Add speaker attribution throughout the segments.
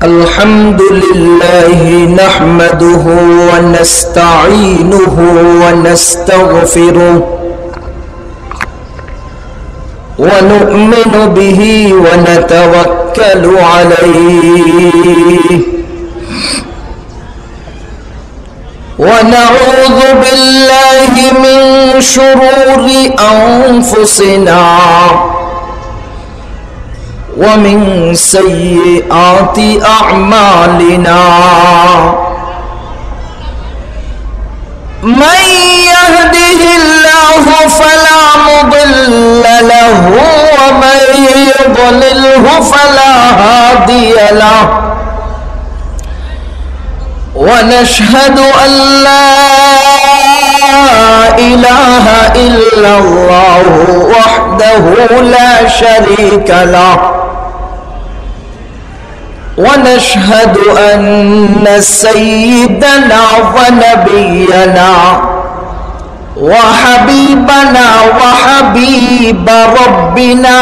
Speaker 1: अल्हम्दुलिल्लाह नहमदुहु व नस्तईनुहु व नस्तगफिरुहु व नु'मिनु बिही व नतवक्कलु अलैहि व नऊज़ु बिल्लाहि मिन शुरूरि अंफुसिना वमिन सय्यिआति अअमालिना मन यहदिहिल्लाहु फला मुदिल्ल लहु व मन युद्लिलहु फला हादिय लहु व नशहदु अल्ला इलाहा इल्लल्लाहु वहदहु ला शरीका लहु ونشهد أن سيدنا ونبينا وحبيبنا وحبيب ربنا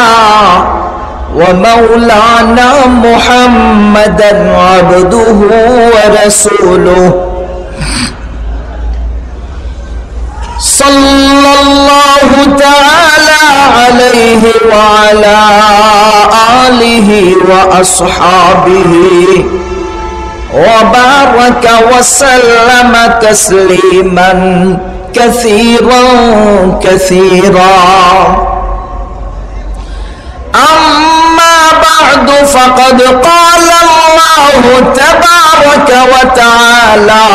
Speaker 1: ومولانا محمدا عبده ورسوله صلى الله تعالى عليه وعلى آله وأصحابه وبارك وسلم تسليما كثيرا كثيرا أما بعد فقد قال الله تبارك وتعالى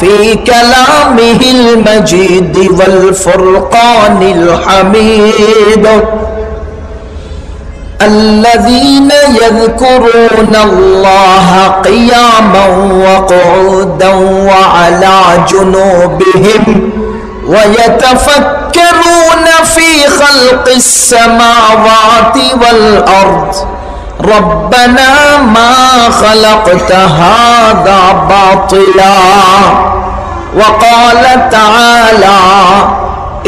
Speaker 1: في كلامه المجيد والفرقان الحميد الذين يذكرون الله قياما وقعودا وعلى جنوبهم ويتفكرون في خلق السماوات والأرض ربنا ما خلقت هذا باطلا وقال تعالى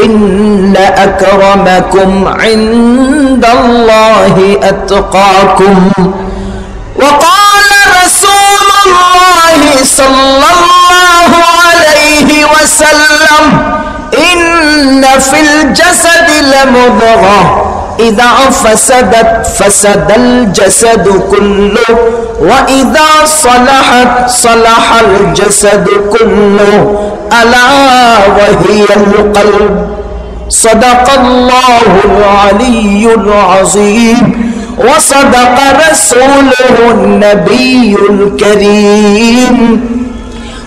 Speaker 1: إن أكرمكم عند الله أتقاكم وقال رسول الله صلى الله عليه وسلم إن في الجسد لمضغة إذا فسدت فسد الجسد كله وإذا صلحت صلح الجسد كله ألا وهي القلب صدق الله العلي العظيم وصدق رسوله النبي الكريم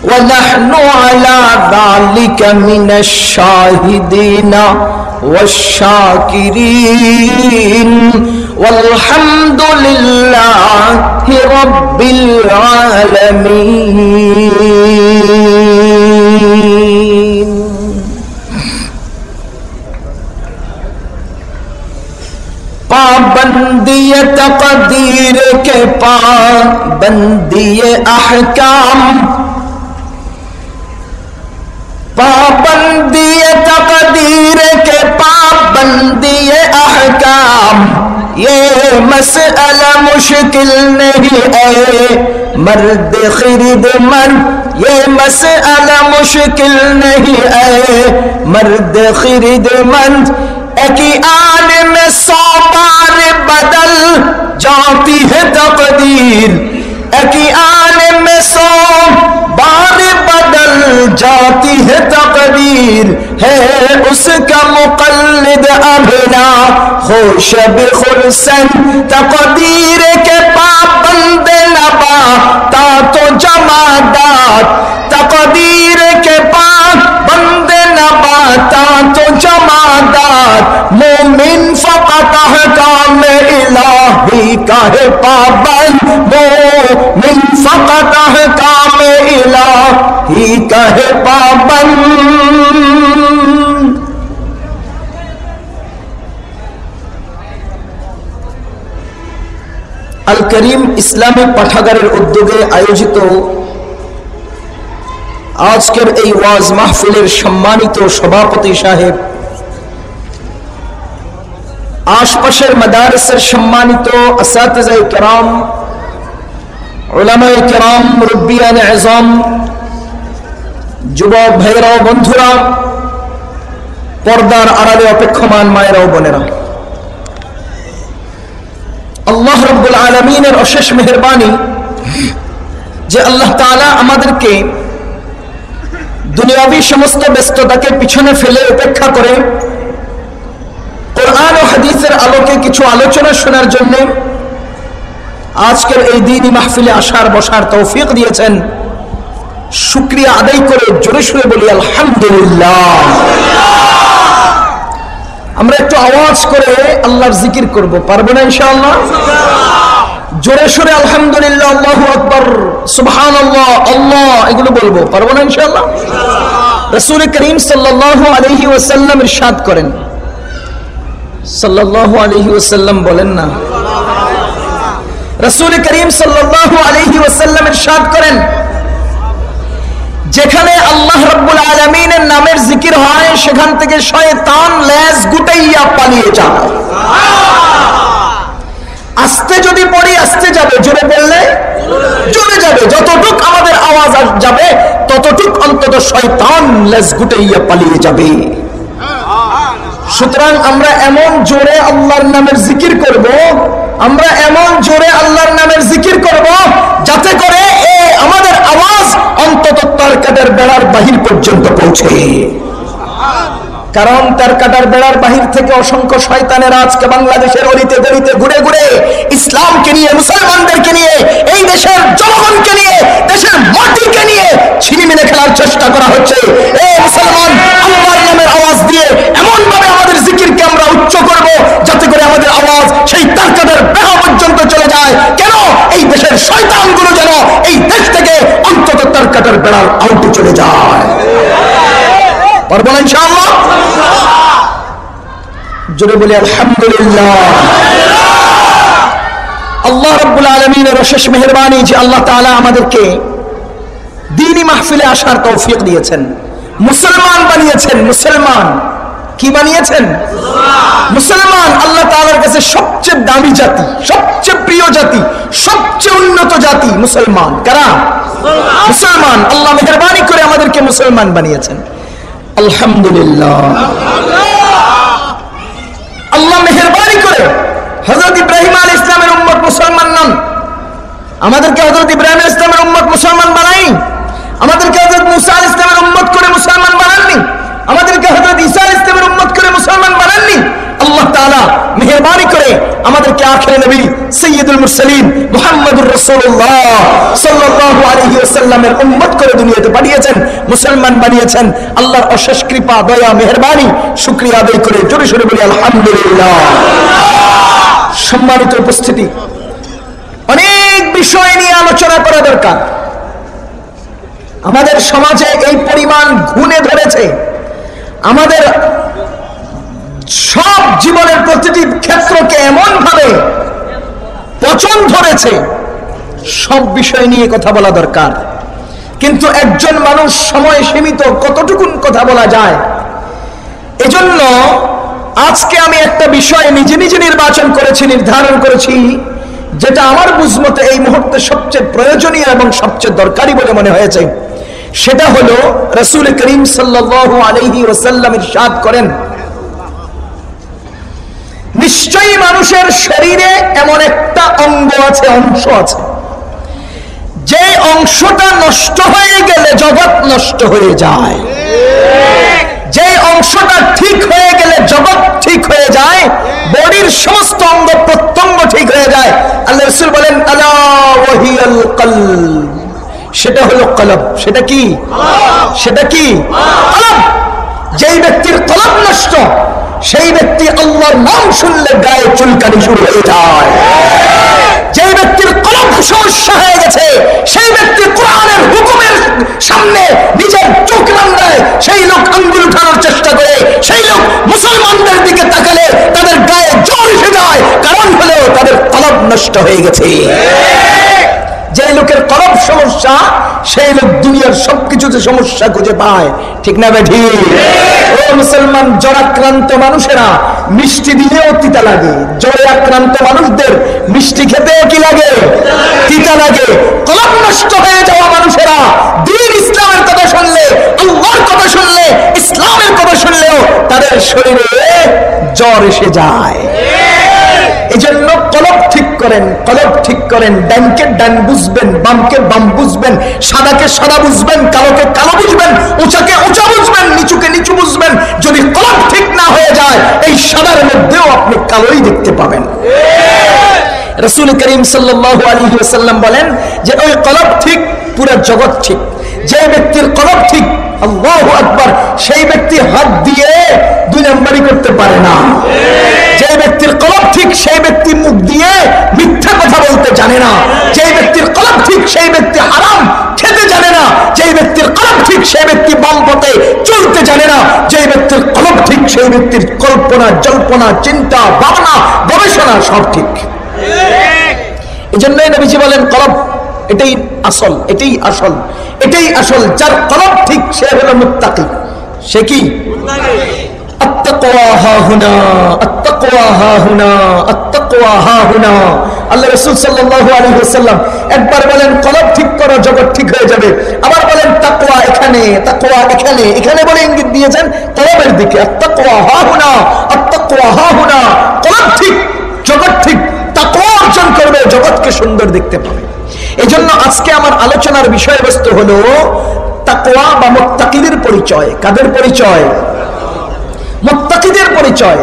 Speaker 1: ونحن على ذلك من الشاهدين والشاكرين والحمد لله رب العالمين पाबंदी तकदीर के पाबंदी अहकाम पाबंदी तकदीर के पाबंदी अहकाम ये मसला मुश्किल नहीं है मर्द खिदमत ये मसला मुश्किल नहीं है मर्द खिदमत एक आन में 100 बार बदल जाती है तकदीर एक आन में 100 बार बदल जाती है तकदीर है उसका मुक़ल्लिद अबना खुश बिखुरसन तकदीर के पाबंद नबा ता तो जमादात तकदीर के पाबंद नबा ता तो जमादात मोमिन फ़क़त अहकाम इलाही का है पाबंद मोमिन फ़क़त अहकाम इलाही का है पाबंद अल करीम इस्लामी पाठागारेर उद्योगे आयोजित आजकेर এই ওয়াজ মাহফিলের সম্মানিত সভাপতি সাহেব आशपाशेर मदारसेर सम्मानित असातिज़ाए किराम উলামায়ে কেরাম, মুরব্বিয়ানে আযম, যুবক ভাইয়েরা ও বন্ধুরা, পর্দার আড়ালে অপেক্ষমান মায়েরা ও বোনেরা, আল্লাহ রাব্বুল আলামিনের অশেষ মেহেরবানি যে আল্লাহ তাআলা আমাদেরকে দুনিয়াবী সমস্ত ব্যস্ততাকে পিছনে ফেলে উপেক্ষা করে কোরআন ও হাদিসের আলোকে কিছু আলোচনা শোনার জন্য আজকের এই দ্বীনি মাহফিলে আসার বসার তৌফিক দিয়েছেন। শুকরিয়া আদায় করে জোরে সুরে বলি আলহামদুলিল্লাহ। আমরা একটু আওয়াজ করে আল্লাহর জিকির করব, পারবো না ইনশাআল্লাহ? জোরে সুরে আলহামদুলিল্লাহ, আল্লাহু আকবার, সুবহানাল্লাহ, আল্লাহ, এগুলো বলবো, পারবো না ইনশাআল্লাহ? রাসূল করিম সাল্লাল্লাহু আলাইহি ওয়াসাল্লাম ইরশাদ করেন, সাল্লাল্লাহু আলাইহি ওয়াসাল্লাম বলেন না, রাসূল করিম সাল্লাল্লাহু আলাইহি ওয়াসাল্লাম ইরশাদ করেন, যেখানে আল্লাহ রাব্বুল আলামিনের নামের জিকির হয় সেখান থেকে শয়তান লেজ গুটাইয়া পালিয়ে যায়। আস্তে যদি পড়ি আস্তে যাবে, জোরে বললে জোরে যাবে। যতটুক আমাদের আওয়াজ যাবে ততটুক অন্তত শয়তান লেজ গুটাইয়া পালিয়ে যাবে। সুতরাং আমরা এমন জোরে আল্লাহর নামের জিকির করব, আমরা এমন জোরে আল্লাহর নামের জিকির করব যাতে করে আমাদের আওয়াজ অন্তত তার কাটার বেড়ার বাহির পর্যন্ত পৌঁছে। কারণ তার কাটার বেড়ার বাহির থেকে অসংখ্য শয়তানেরা আজকে বাংলাদেশের অলিতে গলিতে ঘুরে ঘুরে ইসলামকে নিয়ে, মুসলমানদেরকে নিয়ে, এই দেশের জনগণকে নিয়ে, দেশের মাটিকে নিয়ে ছিনিমিনি খেলার চেষ্টা করা হচ্ছে। এই মুসলমান, আল্লাহর নামের আওয়াজ দিয়ে এমন ভাবে আমাদের জিকিরকে আমরা উচ্চ করব যাতে করে আমাদের আওয়াজ সেই তার কাটার বেড়া পর্যন্ত চলে যায়। কেন? এই দেশের শয়তানগুলো যেন এই দেশ থেকে অন্তত তার কাটার বেড়ার আউটে চলে যায়। পারবো না ইনশাআল্লাহ? জোরে বলি আলহামদুলিল্লাহ। আল্লাহ রাব্বুল আলামিনের অশেষ মেহেরবানি যে আল্লাহ তাআলা আমাদেরকে দ্বীনি মাহফিলে আসার তৌফিক দিয়েছেন, মুসলমান বানিয়েছেন। মুসলমান কি বানিয়েছেন? মুসলমান। আল্লাহ তাআলার কাছে সবচেয়ে দামি জাতি, সবচেয়ে প্রিয় জাতি, সবচেয়ে উন্নত জাতি মুসলমান। কারা? মুসলমান। আল্লাহ মেহেরবানি করে আমাদেরকে মুসলমান বানিয়েছেন, আলহামদুলিল্লাহ। আল্লাহ মেহেরবানি করে হযরত ইব্রাহিম আলাইহিস সালামের উম্মত মুসলমান নন, আমাদেরকে হযরত ইব্রাহিম আলাইহিস সালামের উম্মত মুসলমান বানাই, আমাদেরকে হযরত মুসা আলাইহিস সালামের উম্মত করে মুসলমান বানাননি, আমাদেরকে হযরত ঈসা আলাইহিস সালামের উম্মত করে মুসলমান বানাননি। আল্লাহ তাআলা মেহেরবানি করে আমাদেরকে আখির নবী সাইয়্যিদুল মুরসালিন মুহাম্মদুর রাসূলুল্লাহ সাল্লাল্লাহু আলাইহি ওয়াসাল্লামের উম্মত করে দুনিয়াতে পাঠিয়েছেন, মুসলমান বানিয়েছেন। আল্লাহর অশেষ কৃপা, দয়া, মেহেরবানি, শুকরিয়া আদায় করে জোরে সোরে বলি আলহামদুলিল্লাহ। সম্মানিত উপস্থিতি, অনেক বিষয় নিয়ে আলোচনা করা দরকার। আমাদের সমাজে এই পরিমাণ ঘুণে ধরেছে, আমাদের সব জীবনের প্রতিটি ক্ষেত্রকে এমন ভাবে পচন ধরেছে, সব বিষয় নিয়ে কথা বলা দরকার। কিন্তু একজন মানুষ সময় সীমিত, কতটুকুন কথা বলা যায়? এজন্য আজকে আমি একটা বিষয় নিজে নিজে নির্বাচন করেছি, নির্ধারণ করেছি, যেটা আমার বুঝমতে এই মুহূর্তে সবচেয়ে প্রয়োজনীয় এবং সবচেয়ে দরকারি বলে মনে হয়েছে। সেটা হলো রাসূল করিম সাল্লাল্লাহু আলাইহি ওয়াসাল্লাম ইরশাদ করেন, নিশ্চয়ই মানুষের শরীরে এমন একটা অঙ্গ আছে, অংশ আছে, যে অংশটা নষ্ট হয়ে গেলে জগৎ নষ্ট হয়ে যায়। যে অংশটা ঠিক হয়ে গেলে জগৎ ঠিক হয়ে যায়, বডির সমস্ত অঙ্গ প্রত্যঙ্গ ঠিক হয়ে যায়। আল্লাহ রাসূল বলেন, আলা ওয়াহিয়াল কলব, সেটা হলো কলব। সেটা কি? সেটা কি? কলব। যেই ব্যক্তির কলব নষ্ট, সেই ব্যক্তি আল্লাহর নাম শুনলে গায়ে চুলকানি শুরু হয়ে যায়। যেই ব্যক্তির কলব সমস্যা হয়ে গেছে, সেই ব্যক্তি কোরআনের হুকুমের সামনে নিজের চোখ নামায়, সেই লোক আঙ্গুল উঠানোর চেষ্টা করে, সেই লোক মুসলমানদের দিকে তাকালে তাদের গায়ে জ্বর এসে যায়। কারণ হলো তাদের কলব নষ্ট হয়ে গেছে। যে লোকের কলব সমস্যা, সেই লোক দুনিয়ার সবকিছুতে সমস্যা খুঁজে পায়। ঠিক না বে ঠিক? ও মুসলমান, জ্বরাক্রান্ত মানুষেরা মিষ্টি দিলেও তিতা লাগে। জ্বরে আক্রান্ত মানুষদের মিষ্টি খেতেও কি লাগে? তিতা লাগে। শরীরে জ্বর এসে যায়। এজন্য কলব ঠিক করেন, কলব ঠিক করেন। ডানকে ডান বুঝবেন, বামকে বাম বুঝবেন, সাদাকে সাদা বুঝবেন, কালোকে কালো বুঝবেন, উঁচাকে উঁচা বুঝবেন, নিচুকে নিচু বুঝবেন। যদি কলব ঠিক না হয়ে যায়, এই সাদার মধ্যেও আপনি কালোই দেখতে পাবেন। রাসূল করিম সাল্লাল্লাহু আলাইহি ওয়াসাল্লাম বলেন যে ওই কলব ঠিক, পুরো জগৎ ঠিক। যে ব্যক্তির কলব ঠিক, আল্লাহু আকবার, সেই ব্যক্তি হাত দিয়ে দুই নাম্বারি করতে পারে না। যে ব্যক্তির কলব ঠিক, সেই ব্যক্তি মুখ দিয়ে মিথ্যা কথা বলতে জানে না। যে ব্যক্তির কলব ঠিক, সেই ব্যক্তি হারাম খেতে জানে না। যে ব্যক্তির কলব ঠিক, সেই ব্যক্তি বাম পথে চলতে জানে না। যে ব্যক্তির কলব ঠিক, সেই ব্যক্তির কল্পনা, জল্পনা, চিন্তা, ভাবনা, গবেষণা সব ঠিক। এজন্যই নবীজি বলেন কলব এটাই আসল, এটাই আসল, এটাই আসল। যার কলব ঠিক সে হলো মুত্তাকি। সে কি? আত্তাকওয়া হাহুনা, আত্তাকওয়া হাহুনা, আত্তাকওয়া হাহুনা। আল্লাহ রাসূল সাল্লাল্লাহু আলাইহি ওয়াসাল্লাম একবার বলেন কলব ঠিক করো, জগৎ ঠিক হয়ে যাবে। আবার বলেন তাকওয়া এখানে, তাকওয়া এখানে। এখানে বলে ইঙ্গিত দিয়েছেন কলবের দিকে। আত্তাকওয়া হাহুনা, আত্তাকওয়া হাহুনা। কলব ঠিক, জগৎ ঠিক। তাকওয়া অর্জন করবে, জগৎকে সুন্দর দেখতে পাবে। এজন্য আজকে আমার আলোচনার বিষয়বস্তু হলো তাকওয়া বা মুত্তাকিদের পরিচয়। কাদের পরিচয়? মুত্তাকিদের পরিচয়।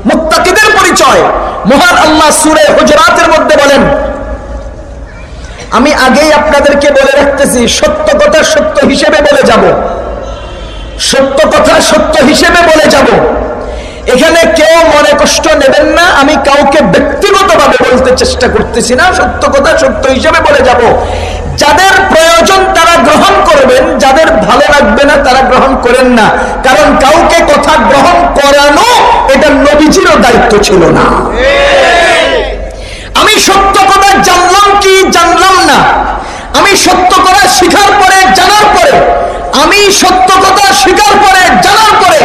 Speaker 1: মুত্তাকিদের পরিচয় মহান আল্লাহ সূরা হুজুরাতের মধ্যে বলেন, আমি আগেই আপনাদেরকে বলে রাখতেছি, সত্য কথা সত্য হিসেবে বলে যাব, সত্য কথা সত্য হিসেবে বলে যাব। এখানে কেউ মনে কষ্ট নেবেন না, আমি কাউকে ব্যক্তিগতভাবে বলতে চেষ্টা করতেছি না, সত্য কথা সত্য হিসেবে বলে যাব। যাদের প্রয়োজন তারা গ্রহণ করবেন, যাদের ভালো লাগবে না তারা গ্রহণ করেন না। কারণ কাউকে কথা গ্রহণ করানো এটা নবীজিরও দায়িত্ব ছিল না। আমি সত্য কথা জানলাম কি জানলাম না, আমি সত্য কথা শিখার পরে জানার পরে, আমি সত্য কথা শিখার পরে জানার পরে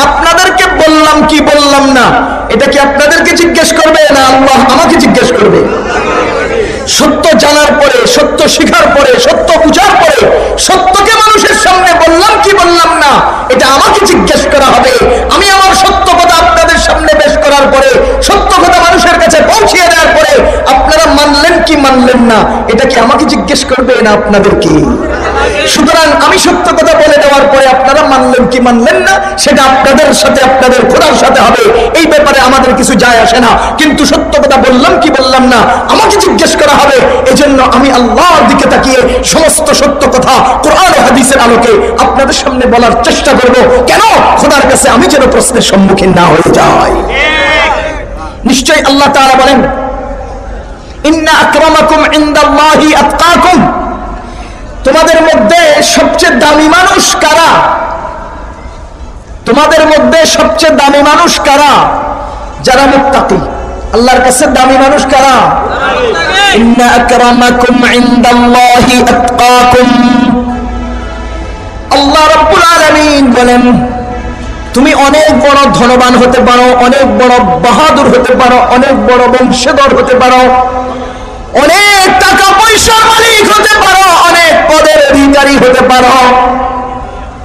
Speaker 1: আপনাদেরকে বললাম কি বললাম না, এটা কি আপনাদেরকে জিজ্ঞেস করবে না আল্লাহ আমাকে জিজ্ঞেস করবে? সত্য জানার পরে, সত্য শিখার পরে, সত্য বুঝার পরে সত্যকে মানুষের সামনে বললাম কি বললাম না, এটা আমাকে জিজ্ঞেস করা হবে। আমি আমার সত্য কথা আপনাদের সামনে পেশ করার পরে, সত্য কথা মানুষের কাছে পৌঁছিয়ে দেওয়ার পরে আপনারা মানলেন কি মানলেন না, এটা কি আমাকে জিজ্ঞেস করবে না আপনাদেরকে? সুতরাং আমি সত্য কথা বলে দেওয়ার পরে আপনারা মানলেন কি মানলেন না, সেটা আপনাদের সাথে, আপনাদের খোদার সাথে হবে। এই ব্যাপারে আমাদের কিছু যায় আসে না। কিন্তু সত্য কথা বললাম কি বললাম না আমাকে জিজ্ঞেস করা হবে। এজন্য আমি আল্লাহর দিকে তাকিয়ে সমস্ত সত্য কথা কোরআন ও হাদিসের আলোকে আপনাদের সামনে বলার চেষ্টা করব। কেন? খোদার কাছে আমি যেন প্রশ্নের সম্মুখীন না হয়ে যাই। নিশ্চয়ই আল্লাহ তাআলা বলেন, ইন্না আকরামাকুম ইনদাল্লাহি আতকাকুম। তোমাদের মধ্যে সবচেয়ে দামি মানুষ কারা? তোমাদের মধ্যে সবচেয়ে দামি মানুষ কারা? যারা মুত্তাকি। আল্লাহর কাছে দামি মানুষ কারা? ইন্না আকরামাকুম ইনদাল্লাহি আতকাকুম। আল্লাহ রাব্বুল আলামিন বলেন, তুমি অনেক বড় ধনবান হতে পারো, অনেক বড় বাহাদুর হতে পারো, অনেক বড় বংশধর হতে পারো, অনেক টাকা পয়সার মালিক হতে পারো, অনেক পদের অধিকারী হতে পারো।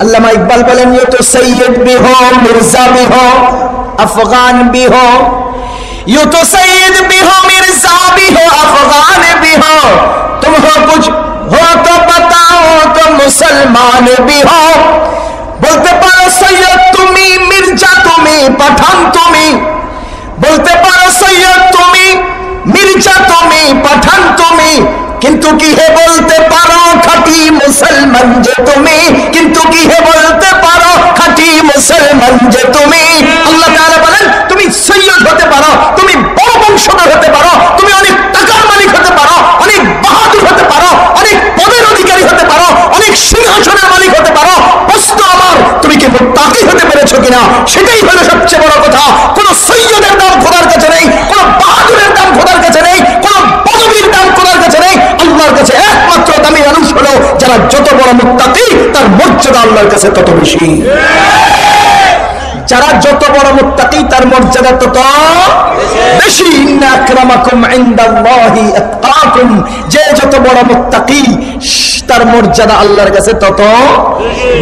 Speaker 1: আল্লামা ইকবাল বলেন, ये तो सैयद भी हो, मिर्जा भी हो, अफगान भी हो, ये तो सैयद भी हो, मिर्जा भी हो, अफगान भी हो, तुम हो कुछ हो तो बताओ तो मुसलमान भी हो। বলতে পারো সৈয়দ তুমি, মির্জা তুমি, পাঠান তুমি, বলতে পারো সৈয়দ তুমি, মির্জা তুমি, পাঠান তুমি, কিন্তু কি হে বলতে পারো খাঁটি মুসলমান যে তুমি, কিন্তু কি হে বলতে পারো খাঁটি মুসলমান যে তুমি। আল্লাহ তাআলা বলেন, তুমি সৈয়দ হতে পারো, তুমি বড় বংশধর হতে পারো, তুমি অনেক টাকার মালিক হতে পারো, অনেক বাহাদুর হতে পারো, অনেক পদের অধিকারী হতে পারো, অনেক সিংহাসনের মালিক হতে পারো। প্রশ্ন আমার, তুমি কি মুত্তাকি হতে পেরেছো কিনা? সেটাই হলো সবচেয়ে বড় কথা। কোন সৈয়দের দাম খোদার কাছে নেই, কোন বাহাদুরের দাম খোদার কাছে নেই, কোন পদবীর দাম খোদার কাছে নেই। আল্লাহর কাছে একমাত্র দামি মানুষ হলো যারা যত বড় মুত্তাকি তার মর্যাদা আল্লাহর কাছে তত বেশি। যারা যত বড় মুত্তাকি তার মর্যাদা তত বেশি। ইন্না আকরামাকুম ইনদাল্লাহি আতকাকুম, যে যত বড় মুত্তাকি তার মর্যাদা আল্লাহর কাছে তত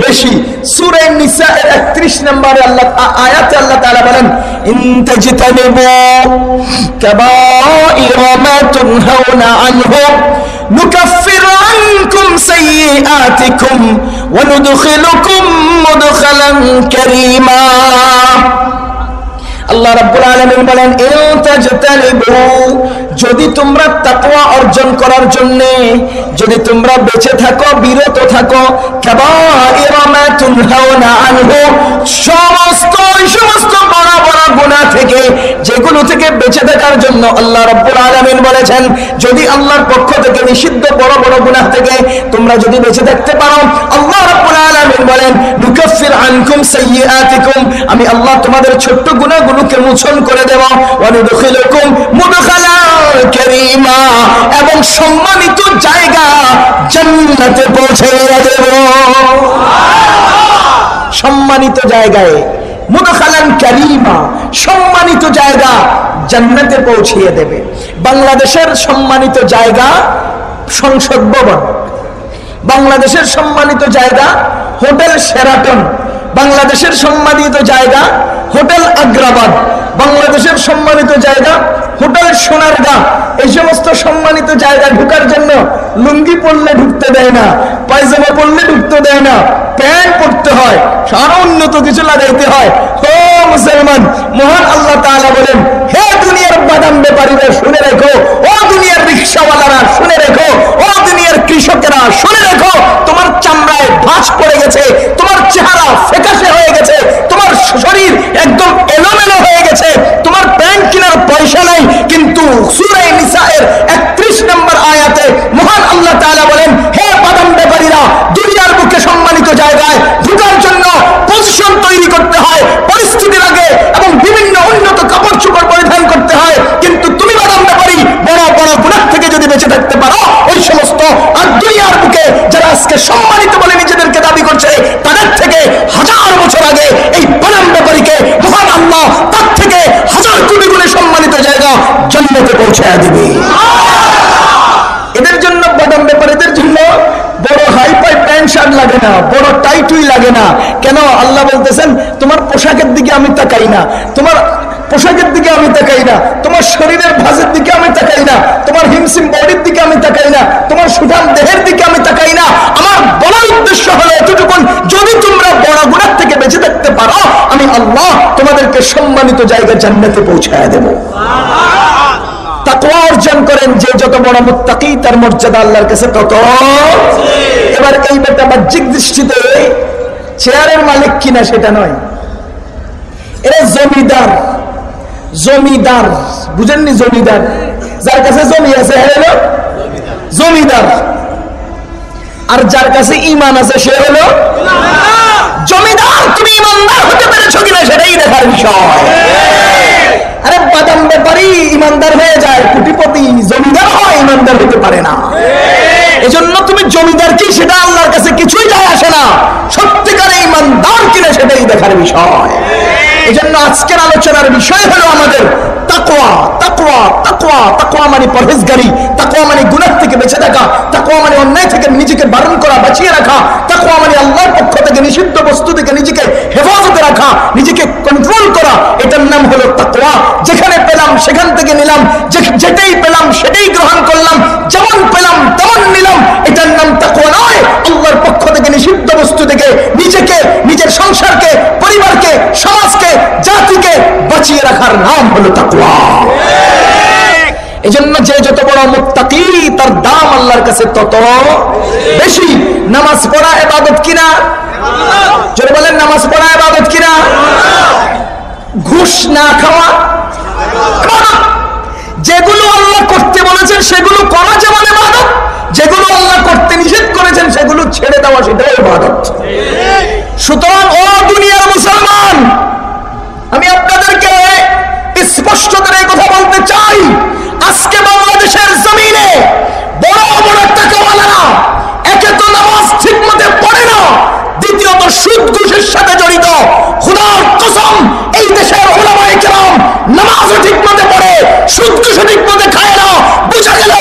Speaker 1: বেশি। সূরা নিসা এর 31 নম্বরে আয়াতে আল্লাহ তাআলা বলেন, ইন তাজতানিবু কাবাইরা মা তুনহাউনা আনহু নুকাফির আনকুম সাইয়্যাতিকুম ওয়া নুদখিলুকুম মুদখালান কারীমা। আল্লাহ রাব্বুল আলামিন বলেন, ইন তাজতানিবু, যদি তোমরা তাকওয়া অর্জন করার জন্য যদি তোমরা বেঁচে থাকো, বিরত থাকো, কাবাইরা মা তুনহাউনা আনহু, সমস্ত বড় বড় গুনাহ থেকে, যেগুলো থেকে বেঁচে থাকার জন্য আল্লাহ রাব্বুল আলামিন বলেছেন, যদি আল্লাহর পক্ষ থেকে নিষিদ্ধ বড় বড় গুনাহ থেকে তোমরা যদি বেঁচে থাকতে পারো, আল্লাহ রাব্বুল আলামিন বলেন, নুকাফির আনকুম সাইয়্যাতিকুম, আমি আল্লাহ তোমাদের ছোট্ট গুনাহগুলোকে মোচন করে দেব, ওয়া নুদখিলুকুম মুদখালান কারীমা, এবং সম্মানিত জায়গা জান্নাতে পৌঁছে দেব। সম্মানিত জায়গায়, মুদখালান কারীমা, সম্মানিত জায়গা জান্নাতে পৌঁছিয়ে দেবে। বাংলাদেশের সম্মানিত জায়গা সংসদ ভবন, বাংলাদেশের সম্মানিত জায়গা হোটেল শেরাটন, বাংলাদেশের সম্মানিত জায়গা হোটেল আগ্রাবাদ, বাংলাদেশের সম্মানিত জায়গা হোটেল সোনারগাঁ। এই সমস্ত সম্মানিত জায়গায় ঢোকার জন্য লুঙ্গি পরলে ঢুকতে দেয় না, পায়জামা পরলে ঢুকতে দেয় না, প্যান্ট পরতে হয়, আরো উন্নত কিছু লাগাইতে হয়। ও মুসলমান, মহান আল্লাহ তাআলা বলেন, হে দুনিয়ার বাদাম ব্যাপারীরা শুনে রেখো, ও দুনিয়ার রিকশাওয়ালারা শুনে রেখো, ও দুনিয়ার কৃষকেরা শুনে রেখো, তোমার চামড়ায় ভাঁজ পড়ে গেছে, তোমার চেহারা ফ্যাকাশে হয়ে গেছে, তোমার শরীর একদম এলোমেলো হয়ে গেছে, তোমার প্যান্ট কেনার পয়সা নাই, কিন্তু সূরা নিসা এর 31 নম্বর আয়াতে মহান আল্লাহ তাআলা বলেন, হে বাদাম ব্যাপারীরা, দুনিয়ার বুকে সম্মানিত জায়গায় ঢোকার জন্য পজিশন তৈরি করতে হয়, পরিস্থিতির আগে, এবং বিভিন্ন উন্নত কাপড় চোপড় পরিধান করতে হয়, কিন্তু তুমি বাদাম ব্যাপারী বড় বড় গুনাহ থেকে যদি বেঁচে থাকতে পারো, ওই সমস্ত আর দুনিয়ার বুকে যারা আজকে সম্মানিত বলে নিজেদেরকে দাবি করছে, তাদের থেকে 1000 বছর আগে এই বাদাম ব্যাপারীকে মহান আল্লাহ তার থেকে 1000 কোটি গুণে সম্মানিত জায়গা জান্নাতে পৌঁছায় দিবে। এদের জন্য, বাদাম ব্যাপারীদের জন্য বড় হাই ফাই প্যান্ট শার্ট লাগে না, বড় টাইটুই লাগে না। কেন? আল্লাহ বলতেছেন, তোমার পোশাকের দিকে আমি তাকাই না, তোমার পোশাকের দিকে আমি তাকাই না, তোমার শরীরের ভাঁজের দিকে আমি তাকাই না, তোমার হিমসিম বডির দিকে আমি তাকাই না, তোমার সুঠাম দেহের দিকে আমি তাকাই না। আমার বলার উদ্দেশ্য হলো এতটুকুন, যদি তোমরা বড় গুনাহ থেকে বেঁচে থাকতে পারো, আমি আল্লাহ তোমাদেরকে সম্মানিত জায়গা জান্নাতে পৌঁছায় দেব। তাকওয়া অর্জন করেন যে যত বড় মুত্তাকি তার মর্যাদা আল্লাহর কাছে তত। এবার এই ব্যাপারটা বাহ্যিক দৃষ্টিতে চেয়ারের মালিক কিনা সেটা নয়, এরা জমিদার। জমিদার বুঝেননি? জমিদার, যার কাছে জমি আছে হলো জমিদার, আর যার কাছে ঈমান আছে সে হলো জমিদার। তুমি ঈমানদার হতে পেরেছো কিনা সেটাই দেখার বিষয়। আরে বাদাম ব্যাপারী ঈমানদার হয়ে যায়, কোটিপতি জমিদার হয়, ঈমানদার হতে পারে না। এজন্য তুমি জমিদার কি সেটা আল্লাহর কাছে কিছুই যায় আসে না, সত্যিকারে ঈমানদার কিনা সেটাই দেখার বিষয়। এজন্য আজকের আলোচনার বিষয় হলো আমাদের তাকওয়া। তাকওয়া তাকওয়া তাকওয়া মানে পরহেজগারি, তাকওয়া মানে গুনাহ থেকে বেঁচে থাকা, তাকওয়া মানে অন্যায় থেকে নিজেকে বারণ করা, বাঁচিয়ে রাখা, তাকওয়া মানে আল্লাহর পক্ষ থেকে নিষিদ্ধ বস্তু থেকে নিজেকে হেফাজতে রাখা, নিজেকে কন্ট্রোল করা, এটার নাম হলো তাকওয়া। যেখানে পেলাম সেখান থেকে নিলাম, যেটাই পেলাম সেটাই গ্রহণ করলাম, যেমন পেলাম তেমন নিলাম, এটার নাম তাকওয়া নয়। আল্লাহর পক্ষ থেকে নিষিদ্ধ বস্তু থেকে নিজেকে, নিজের সংসারকে, পরিবারকে, সমাজকে, জাতিকে বাঁচিয়ে রাখার নাম হলো তাকওয়া। এজন্য যে যত বড় মুত্তাকি তার দাম আল্লাহর কাছে তত বেশি। নামাজ পড়া ইবাদত কিনা? জোরে বলেন, নামাজ পড়া ইবাদত কিনা? ঘুষ না খাওয়া ইবাদত। যেগুলো আল্লাহ করতে বলেছেন সেগুলো করা যেমন ইবাদত, যেগুলো আল্লাহ করতে নিষেধ করেছেন সেগুলো ছেড়ে দেওয়া সেটাও ইবাদত। সুতরাং ও দুনিয়ার মুসলমান, আমি আপনাদেরকে স্পষ্ট করে কথা বলতে চাই, আজকে বাংলাদেশের জমিনে বড় বড় টাকাওয়ালারা একে তো নামাজ ঠিক মতো পড়ে না, দ্বিতীয়ত সুদ ঘুষের সাথে জড়িত। খোদার কসম, সুদকে সঠিক পথে খায় না, বোঝা গেল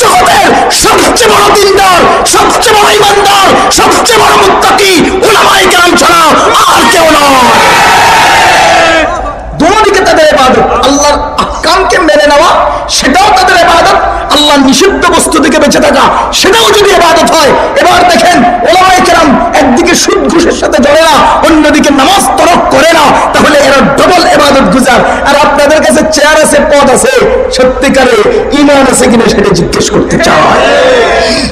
Speaker 1: জগতের সবচেয়ে বড় দিনদার, সবচেয়ে বড় ইমানদার, সবচেয়ে বড় মুত্তাকি উলামায়ে কেরাম ছাড়া আর কেউ নয়। দুদিকে তাদের ইবাদত, আল্লাহর আহকামকে মেনে নেওয়া সেটাও তাদের ইবাদত, আল্লাহর নিষিদ্ধ বস্তু থেকে বেঁচে থাকা সেটাও যদি ইবাদত হয়। এবার দেখেন উলামায়ে কেরাম একদিকে সুদ ঘুষের সাথে জড়ে না, অন্যদিকে নামাজ তরক করে না, তাহলে এরা ডবল ইবাদত গুজার। আর আপনাদের কাছে চেয়ার আছে, পদ আছে, সত্যিকারে ঈমান আছে কিনা সেটা জিজ্ঞেস করতে চায়।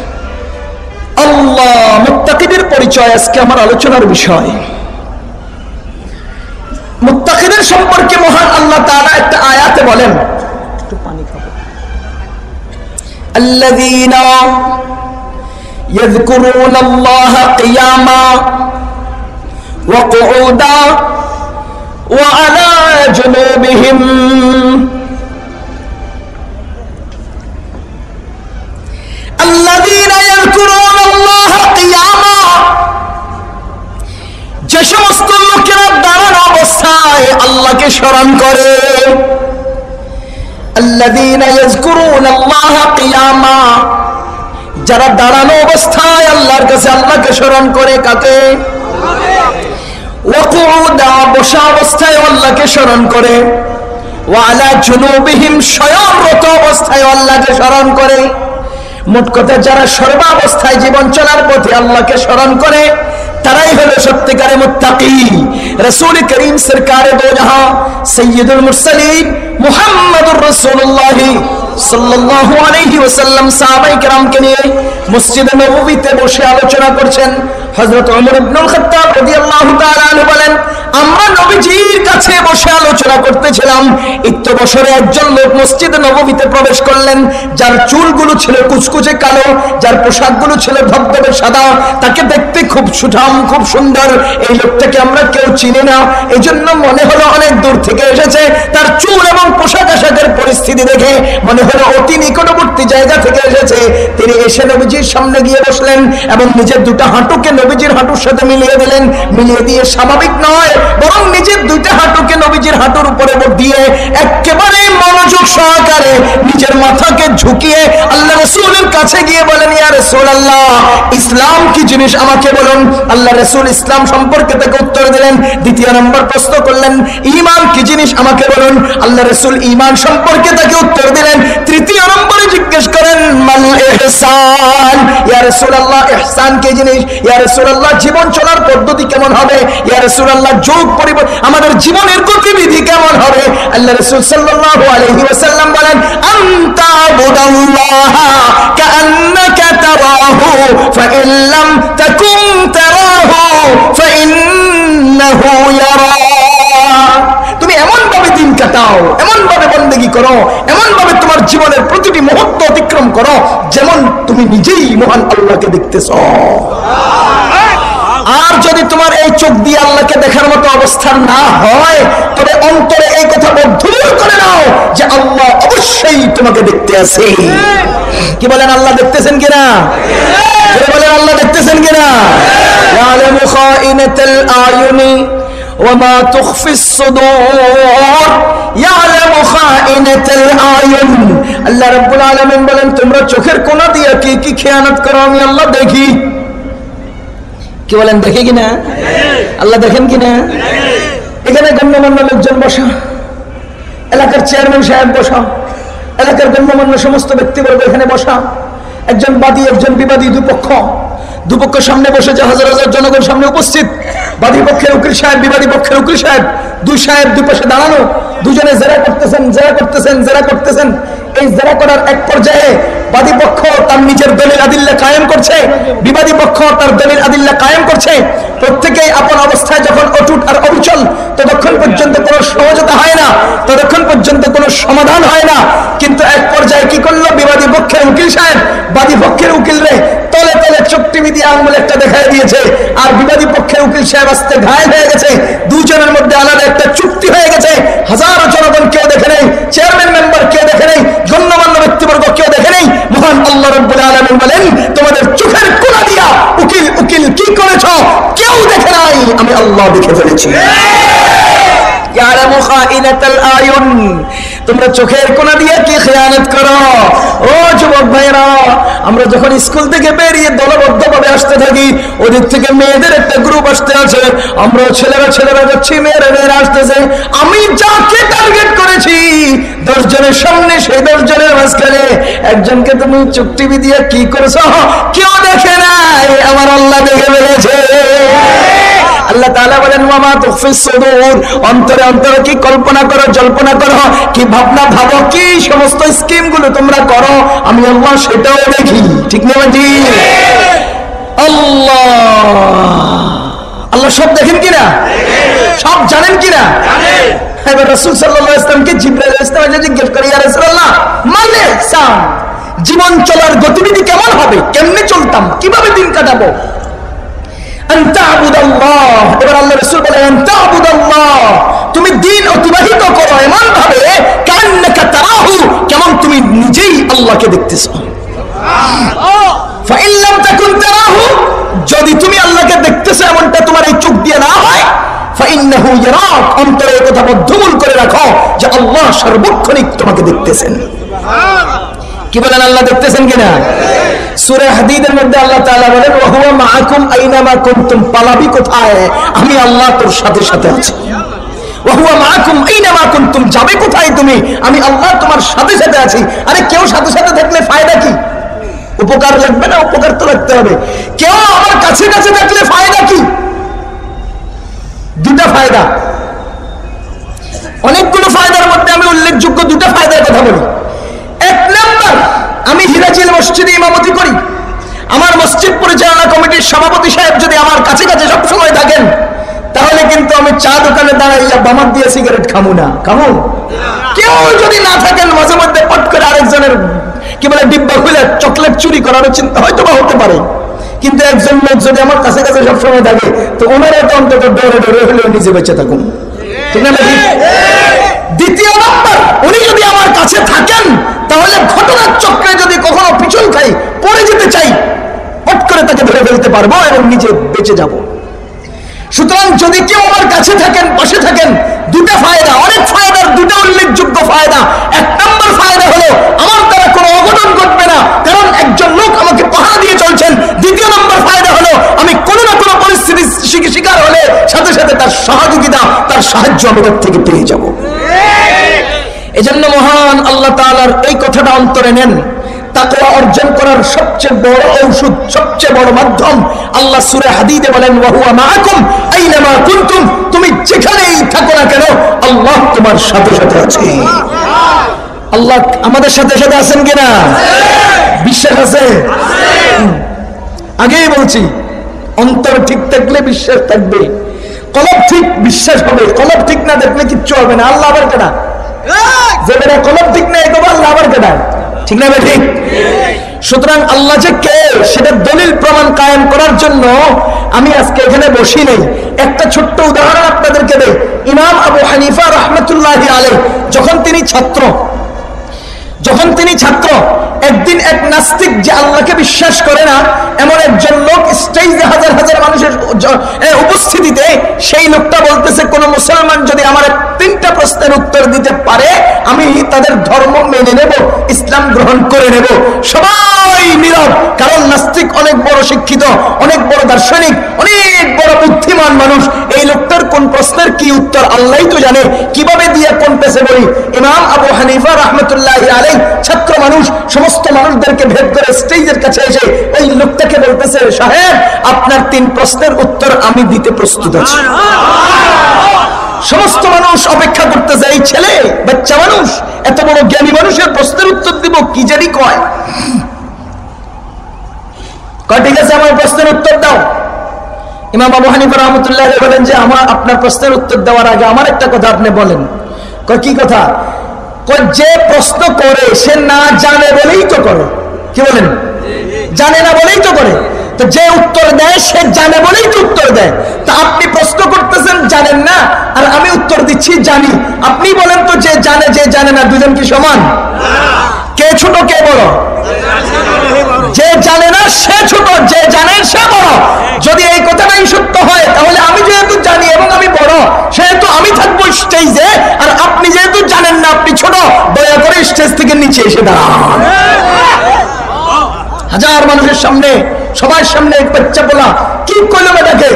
Speaker 1: আল্লাহ মুত্তাকিদের পরিচয় আজকে আমার আলোচনার বিষয়। মুত্তাকিদের সম্পর্কে মহান আল্লাহ তাআলা একটা আয়াতে বলেন, একটু পানি খাবো, আল্লাযীনা ইয়াযকুরুনাল্লাহা কিয়ামা ওয়া কুউদা ওয়া আলা জুনুবিহিম আল্লাযীনা ইয়াযকুরুনাল্লাহা কিয়ামা, যে সমস্ত লোকেরা দাঁড়ানো অবস্থায় আল্লাহকে স্মরণ করে। আল্লাযীনা ইয়াযকুরুনাল্লাহা কিয়ামা, যারা দাঁড়ানো অবস্থায় আল্লাহর কাছে আল্লাহকে স্মরণ করে। কাকে? ওয়া কুউদা, বসা অবস্থায় আল্লাহকে স্মরণ করে। ওয়া আলা জুনুবিহিম, শয়নরত অবস্থায় আল্লাহকে স্মরণ করে। মোট কথা যারা সর্বাবস্থায় জীবন চলার পথে আল্লাহকে স্মরণ করে তারাই হলো সত্যিকারে মুত্তাকি। রাসূল করিম সরকারে দো জাহান সাইয়্যিদুল মুরসালিন মুহাম্মদুর রাসূলুল্লাহ সাল্লাল্লাহু আলাইহি ওয়াসাল্লাম সাহাবায়ে কেরামকে নিয়ে মসজিদে নববীতে বসে আলোচনা করছেন। হযরত ওমর ইবনুল খাত্তাব রাদিয়াল্লাহু তাআলা আনহু বলেন, আমরা নবীজির কাছে বসে আলোচনা করতেছিলাম, ইত্য বছরে একজন লোক মসজিদে নববীতে প্রবেশ করলেন, যার চুলগুলো ছিল কুচকুচে কালো, যার পোশাকগুলো ছিল ধবধবে সাদা, তাকে দেখতে খুব সুঠাম, খুব সুন্দর। এই লোকটাকে আমরা কেউ চিনি না, এজন্য মনে হলো অনেক দূর থেকে এসেছে। তার চুল এবং পোশাক আশাকের পরিস্থিতি দেখে মনে হলো অতি নিকটবর্তী জায়গা থেকে এসেছে। তিনি এসে নবীজির সামনে গিয়ে বসলেন এবং নিজের দুটো হাঁটুকে নবীজির হাঁটুর সাথে মিলিয়ে দিলেন। মিলিয়ে দিয়ে স্বাভাবিক নয়, বরং নিজের দুইটা হাঁটুকে নবীজির হাঁটুর উপরে দিয়ে একেবারে মনোযোগ সহকারে নিজের মাথাকে ঝুঁকিয়ে আল্লাহ রাসূলের কাছে গিয়ে বলেন, ইয়া রাসূলুল্লাহ, ইসলাম কি জিনিস আমাকে বলুন। আল্লাহ রাসূল ইসলাম সম্পর্কে তাকে উত্তর দিলেন। দ্বিতীয় নম্বর প্রশ্ন করলেন, ঈমান কি জিনিস আমাকে বলুন। আল্লাহ রাসূল ঈমান সম্পর্কে তাকে উত্তর দিলেন। তৃতীয় নম্বরে জিজ্ঞেস করেন, মাল ইহসান, ইয়া রাসূলুল্লাহ ইহসান কি জিনিস। ইয়া রাসূলুল্লাহ জীবন চলার পদ্ধতি কেমন হবে। ইয়া রাসূলুল্লাহ যুগ পরিবর্তন আমাদের জীবনের গতিবিধি কেমন হবে। আল্লাহ রাসূল সাল্লাল্লাহু আলাইহি ওয়াসাল্লাম বলেন, আনতা বুদাল্লাহা কাআন্নাকা তারাহু ফাইন লাম তাকুন তারাহু ফাইন্নাহু ইয়ারা। তুমি এমন ভাবে দিন কাটাও, এমন ভাবে বন্দেগী করো, এমন ভাবে তোমার জীবনের প্রতিটি মুহূর্ত অতিক্রম করো যেমন তুমি নিজেই মহান আল্লাহকে দেখতেছো। আর যদি তোমার এই চোখ দিয়ে আল্লাহকে দেখার মতো অবস্থা না হয়, তবে অন্তরে এই কথা বদ্ধমূল করে নাও যে আল্লাহ অবশ্যই তোমাকে দেখতে আছে। কি বলেন, আল্লাহ দেখতেছেন কিনা? বলেন, আল্লাহ দেখতেছেন কিনা? ইয়ালামু খাইনাতাল আয়ুনি ওয়া মা তুখফিস সুদূর, ইয়ালামু খাইনাতাল আয়ুন। আল্লাহ রাব্বুল আলামিন বলেন, তোমরা চোখের কোণা দিয়ে কি কি খেয়ানত করো আমি আল্লাহ দেখি। কি বলেন, দেখে কিনা? আল্লাহ দেখেন কিনা? এখানে গণ্যমান্য লোকজন বসা, এলাকার চেয়ারম্যান সাহেব বসা, এলাকার গণ্যমান্য সমস্ত ব্যক্তিবর্গ এখানে বসা, একজন বাদী একজন বিবাদী, দুপক্ষ সামনে বসেছে, হাজার হাজার জনগণ সামনে উপস্থিত। বাদী পক্ষের উকিল সাহেব, বিবাদী পক্ষের উকিল সাহেব, দুই সাহেব দুই পাশে দাঁড়ানো, দুজনে জেরা করতেছেন। এই জেরা করার এক পর্যায়ে বাদী পক্ষ তার নিজের দলিল আদিল্লা কায়েম করছে, বিবাদী পক্ষ তার দলিল আদিল্লা কায়েম করছে। প্রত্যেকেই আপন অবস্থায় যখন অটুট আর অবিচল, ততক্ষণ পর্যন্ত কোনো সমঝোতা হয় না, ততক্ষণ পর্যন্ত কোনো সমাধান হয় না। কিন্তু এক পর্যায়ে কি করলো, বিবাদী পক্ষের উকিল সাহেব বাদী পক্ষের উকিল রে তলে তলে চোখটিভি দিয়ে আঙুল একটা দেখায় দিয়েছে, আর বিবাদী পক্ষের উকিল সাহেব আস্তে ঘায়েল হয়ে গেছে। দুজনের মধ্যে আলাদা একটা চুক্তি হয়ে গেছে। হাজারো জনগণ কেউ দেখে নেই, চেয়ারম্যান মেম্বার কেউ দেখে নেই, গণ্যমান্য ব্যক্তিবর্গ কেউ দেখে নেই। মহান আল্লাহ রাব্বুল আলামিন বলেন, তোমাদের চোখের কোণা দিয়া উকিল কি করেছ কেউ দেখে নাই, আমি আল্লাহ দেখে ফেলেছি। ইয়ালামু খাইনাতাল আয়ুন, তোমরা চোখের কোনা দিয়ে কি খেয়ানত করো। ও যুবক ভাইরা, আমরা যখন স্কুল থেকে বেরিয়ে দলবদ্ধভাবে আসতে থাকি, ওদিক থেকে মেয়েদের একটা গ্রুপ আসতে আছে, আমরা ছেলেরা যাচ্ছি, মেয়েরা আসতেছে। আমি যাকে টার্গেট করেছি 10 জনের সামনে, সেই 10 জনের মাঝখানে একজনকে তুমি চোখ টিভি দিয়ে কি করেছো কেউ দেখে নাই, আমার আল্লাহ দেখে ফেলেছে। আল্লাহ তাআলা বলেন ওয়ামা তুখফিস সুদূর, অন্তরে অন্তরে কি কল্পনা করো, জল্পনা করো, কি ভাবনা ভাবো, কি সমস্ত স্কিম গুলো তোমরা করো, আমি আল্লাহ সেটাও দেখি। ঠিক না ভাই? আল্লাহ সব দেখেন কিনা, সব জানেন কিনা? এবার রাসূল সাল্লাল্লাহু আলাইহি ওয়াসাল্লামকে জিবরাইল আলাইহিস সালাম জিজ্ঞেস করে, ইয়া রাসূলুল্লাহ মানে সাম, জীবন চলার গতিবিধি কেমন হবে, কেমনে চলতাম, কিভাবে দিন কাটাবো? এবার আল্লাহ রাসূল বলেন তুমি দিন অতিবাহিত করো এমন ভাবে কান্নাকা তারাহু, কেমন তুমি নিজেই আল্লাহকে দেখতেছো। ফাইন লাম তাকুন তারাহু, যদি তুমি আল্লাহকে দেখতেছো এমনটা তোমার এই চোখ দিয়ে না হয়, ফাইন্নাহু ইয়ারাক, অন্তরে এই কথা বদ্ধমূল করে রাখো যে আল্লাহ সর্বক্ষণিক তোমাকে দেখতেছেন। কি বলেন, আল্লাহ দেখতেছেন কিনা? সূরা হাদীদের মধ্যে আল্লাহ তাআলা বলেন ওয়া হুয়া মাআকুম আইনামা কুনতুম, পালাবি কোথায়, আমি আল্লাহ তোর সাথে সাথে আছি। ওয়া হুয়া মাআকুম আইনামা কুনতুম, যাবে কোথায় তুমি, আমি আল্লাহ তোমার সাথে সাথে আছি। আরে কেউ সাথে সাথে থাকলে ফায়দা কি? উপকার লাগবে না? উপকার তো রাখতে হবে। কেউ আমার কাছে কাছে থাকলে ফায়দা কি? দুটা ফায়দা, অনেকগুলো ফায়দার মধ্যে আমি উল্লেখযোগ্য দুটা ফায়দার কথা বলি। এক নাম্বার, আমি হিরাজিল মসজিদে ইমামতি করি, আমার মসজিদ পরিচালনা কমিটির সভাপতি সাহেব যদি আমার কাছে কাছে সবসময় থাকেন, তাহলে কিন্তু আমি চা দোকানে দাঁড়াইয়া বামাক দিয়ে সিগারেট খামু না। খামু? কেউ যদি না থাকেন, মাঝে মধ্যে পট করে আরেকজনের কি বলে ডিব্বা খুলে চকলেট চুরি করার চিন্তা হয়তো বা হতে পারে, কিন্তু একজন লোক যদি আমার কাছে কাছে সবসময় থাকে, তো ওনারা তো অন্তত ডরে ডরে হলেও নিজে বেঁচে থাকুন। ঠিক না? দ্বিতীয় নাম্বার, উনি যদি আমার কাছে থাকেন, তাহলে ঘটনার চক্রে যদি কখনো পিছল খাই, পড়ে যেতে চাই, পট করে তাকে ধরে ফেলতে পারবো এবং নিজে বেঁচে যাব। সুতরাং যদি কেউ আমার কাছে থাকেন, পাশে থাকেন, দুটা ফায়দা, অনেক ফায়দার দুটা উল্লেখযোগ্য ফায়দা। এক নম্বর ফায়দা হলো আমার দ্বারা কোনো অঘটন ঘটবে না, কারণ একজন লোক আমাকে পাহারা দিয়ে চলছেন। দ্বিতীয় নম্বর ফায়দা হলো আমি কোনো না কোনো পরিস্থিতির শিকার হলে সাথে সাথে তার সহযোগিতা, তার সাহায্য আমি তার থেকে পেয়ে যাব। এজন্য মহান আল্লাহ তাআলার এই কথাটা অন্তরে নেন। তাকওয়া অর্জন করার সবচেয়ে বড় ঔষধ, সবচেয়ে বড় মাধ্যম, আল্লাহ সূরা হাদীদে বলেন ওয়া হুয়া মাআকুম আইনামা কুনতুম, তুমি যেখানেই থাকো না কেন আল্লাহ তোমার সাথে সাথে আছে। আল্লাহ আমাদের সাথে সাথে আছেন কিনা? বিশ্বাস আছে? আগেই বলছি, অন্তর ঠিক থাকলে বিশ্বাস থাকবে, কলব ঠিক বিশ্বাস হবে, কলব ঠিক না দেখলে কিচ্ছু হবে না। আল্লাহ আবার কেনা যে বেটা কলব ঠিক না, এটা আল্লাহ আবার কেনা। ঠিক না? ঠিক। সুতরাং আল্লাহ যে কে সেটা দলিল প্রমাণ কায়েম করার জন্য আমি আজকে এখানে বসি নেই। একটা ছোট্ট উদাহরণ আপনাদেরকে দেই। ইমাম আবু হানিফা রাহমাতুল্লাহি আলাইহি যখন তিনি ছাত্র, একদিন এক নাস্তিক যে আল্লাহকে বিশ্বাস করে না এমন একজন লোক স্টেজে হাজার হাজার মানুষের উপস্থিতিতে সেই লোকটা বলতেছে, কোন মুসলমান যদি আমার 3টা প্রশ্নের উত্তর দিতে পারে আমি তাদের ধর্ম মেনে নেব, ইসলাম গ্রহণ করে নেব। সবাই নীরব, কারণ নাস্তিক অনেক বড় শিক্ষিত, অনেক বড় দার্শনিক, অনেক বড় বুদ্ধিমান মানুষ। এই লোকটার কোন প্রশ্নের কি উত্তর আল্লাহই তো জানে, কিভাবে দিয়ে কোন পেছে বলি। ইমাম আবু হানিফা রাহমাতুল্লাহি আলাইহি ছাত্র মানুষ, সমস্ত মানুষদেরকে ভেদ করে স্টেজের কাছে এসে ওই লোকটাকে বলতেছে, সাহেব আপনার 3 প্রশ্নের উত্তর আমি দিতে প্রস্তুত আছি। সমস্ত মানুষ অপেক্ষা করতেছে, এই ছেলে বাচ্চা মানুষ এত বড় জ্ঞানী মানুষের প্রশ্নের উত্তর দিব, কি জানি কয়। ঠিক আছে, আমার প্রশ্নের উত্তর দাও। ইমাম আবু হানিফা রাহমাতুল্লাহি আলাইহি বলেন যে আপনার প্রশ্নের উত্তর দেওয়ার আগে আমার একটা কথা আপনি বলেন। কি কথা? যে প্রশ্ন করে সে না জানে বলেই তো করে। কি বলেন? জানে না বলেই তো করে। তো যে উত্তর দেয় সে জানে বলেই তো উত্তর দেয়। তা আপনি প্রশ্ন করতেছেন জানেন না, আর আমি উত্তর দিচ্ছি জানি। আপনি বলেন তো, যে জানে যে জানে না দুজন কি সমান? কে ছোট কে বড়? যে জানে না সে ছোট, যে জানে সে বড়। যদি এই কথাটাই সত্য হয়, তাহলে আমি যেহেতু জানি এবং আমি বড়, সেহেতু আমি থাকবো স্টেজে, আর আপনি যেহেতু জানেন না আপনি ছোট, স্টেজ থেকে নিচে এসে দাঁড়ান। হাজার মানুষের সামনে, সবার সামনে এক বাচ্চা বলা কি করলো এটাকে,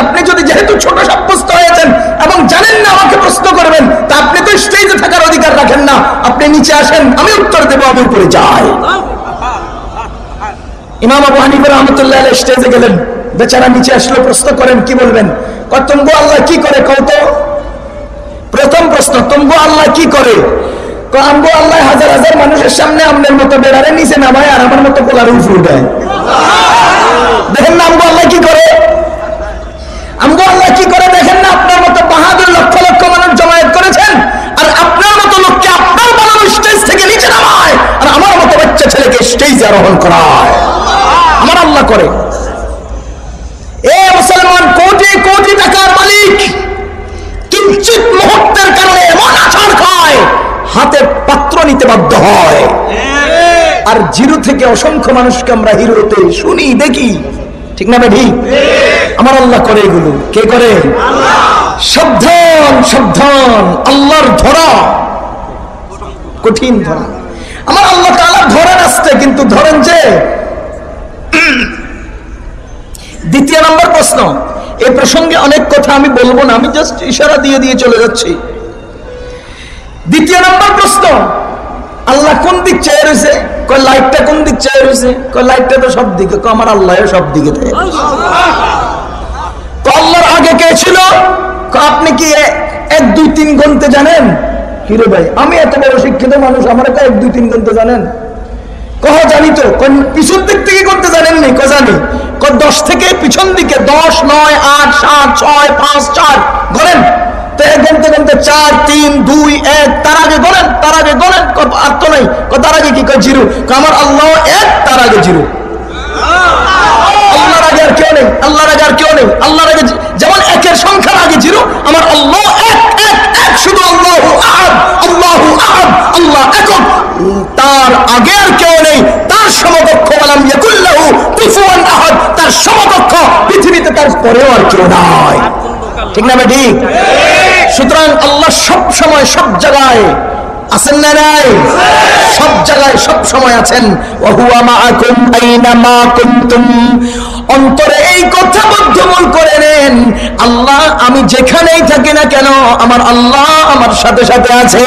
Speaker 1: আপনি যদি যেহেতু ছোট সাব্যস্ত হয়েছেন এবং জানেন না আমাকে প্রশ্ন করবেন, তা আপনি তো স্টেজে থাকার অধিকার রাখেন না, আপনি নিচে আসেন, আমি উত্তর দেবো, আমি উপরে যাই। ইমাম আবু হানিফা রাহমাতুল্লাহ আলাইহি স্টেজে গেলেন, বেচারা নিচে আসলো, প্রশ্ন করেন কি বলবেন, তুমগো আল্লাহ কি করে কও তো। প্রথম প্রশ্ন, তুমগো আল্লাহ কি করে? আমগো আল্লাহ হাজার হাজার মানুষের সামনে আমনের মতো বেড়ারে নিচে নামায় আর আমার মতো কোলার উপরে দেয়। দেখেন না আমগো আল্লাহ কি করে, আমগো আল্লাহ কি করে দেখেন না। আপনার মতো বাহাদুর লক্ষ লক্ষ মানুষ জমায়েত করেছেন, আর আপনার মতো লোককে আপনার বানানো স্টেজ থেকে নিচে নামায়, আর আমার মতো বাচ্চা ছেলেকে স্টেজে আরোহণ করায়। আমার আল্লাহ করে। এ মুসলমান, কোটি কোটি টাকার মালিক কিঞ্চিত মুহূর্তের কারণে এমন আছাড় খায়, হাতে পাত্র নিতে বাধ্য হয়। আর জিরো থেকে অসংখ্য মানুষকে আমরা হিরোতে শুনি, দেখি, ঠিক না ভাই? আমার আল্লাহ করে এগুলো। কে করে? সাবধান সাবধান, আল্লাহর ধরা কঠিন ধরা। আমার আল্লাহ তাআলা ধরেন আসতে, কিন্তু ধরেন যে। দ্বিতীয় নম্বর প্রশ্ন, এই প্রসঙ্গে অনেক কথা আমি বলবো না, আমি জাস্ট ইশারা দিয়ে দিয়ে চলে যাচ্ছি। দ্বিতীয় নম্বর প্রশ্ন, আল্লাহ কোন দিক চেয়ে রয়েছে? কয় লাইটটা কোন দিক চেয়ে রয়েছে? কয় লাইটটা তো সব দিকে। আমার আল্লাহ সব দিকে। আল্লাহর আগে কে ছিল? আপনি কি 1 2 3 গুনতে জানেন? হিরো ভাই, আমি এত বড় শিক্ষিত মানুষ, আমার 1 2 3 গুনতে জানেন? কহ জানি তো। পিছন দিক থেকে করতে জানেননি? ক জানি। 10 থেকে পিছন দিকে 10 9 8 7 6 5 4 গণেন। গুনতে গুনতে 4 3 2 1, তার আগে গণেন, তার আগে গণেন। আর তো নাই। তার আগে কি? জিরো। আমার আল্লাহ 1, তার আগে জিরো। আল্লাহর আগে আর কেউ নেই, আল্লাহর আগে আর কেউ নেই। আল্লাহর আগে যেমন 1-এর সংখ্যার আগে জিরো, আমার আল্লাহ 1 1 1, শুধু আল্লাহু আহাদ, আল্লাহু আহাদ, আল্লাহ একক, তার আগে আর কেউ নেই। তার সমকক্ষ ওয়ালাম ইয়াকুল লাহু কুফুয়ান আহাদ, তার সমকক্ষ পৃথিবীতে তার পরেও আর কেউ নাই। ঠিক না ভাই? ঠিক। সুতরাং আল্লাহ সব সময় সব জায়গায় আছেন না নাই? সব জায়গায় সব সময় আছেন। ওয়া হুয়া মাআকুম আইনামা কুনতুম। অন্তরে এই কথা বদ্ধমূল করে নেন, আল্লাহ আমি যেখানেই থাকি না কেন, আমার আল্লাহ আমার সাথে সাথে আছে।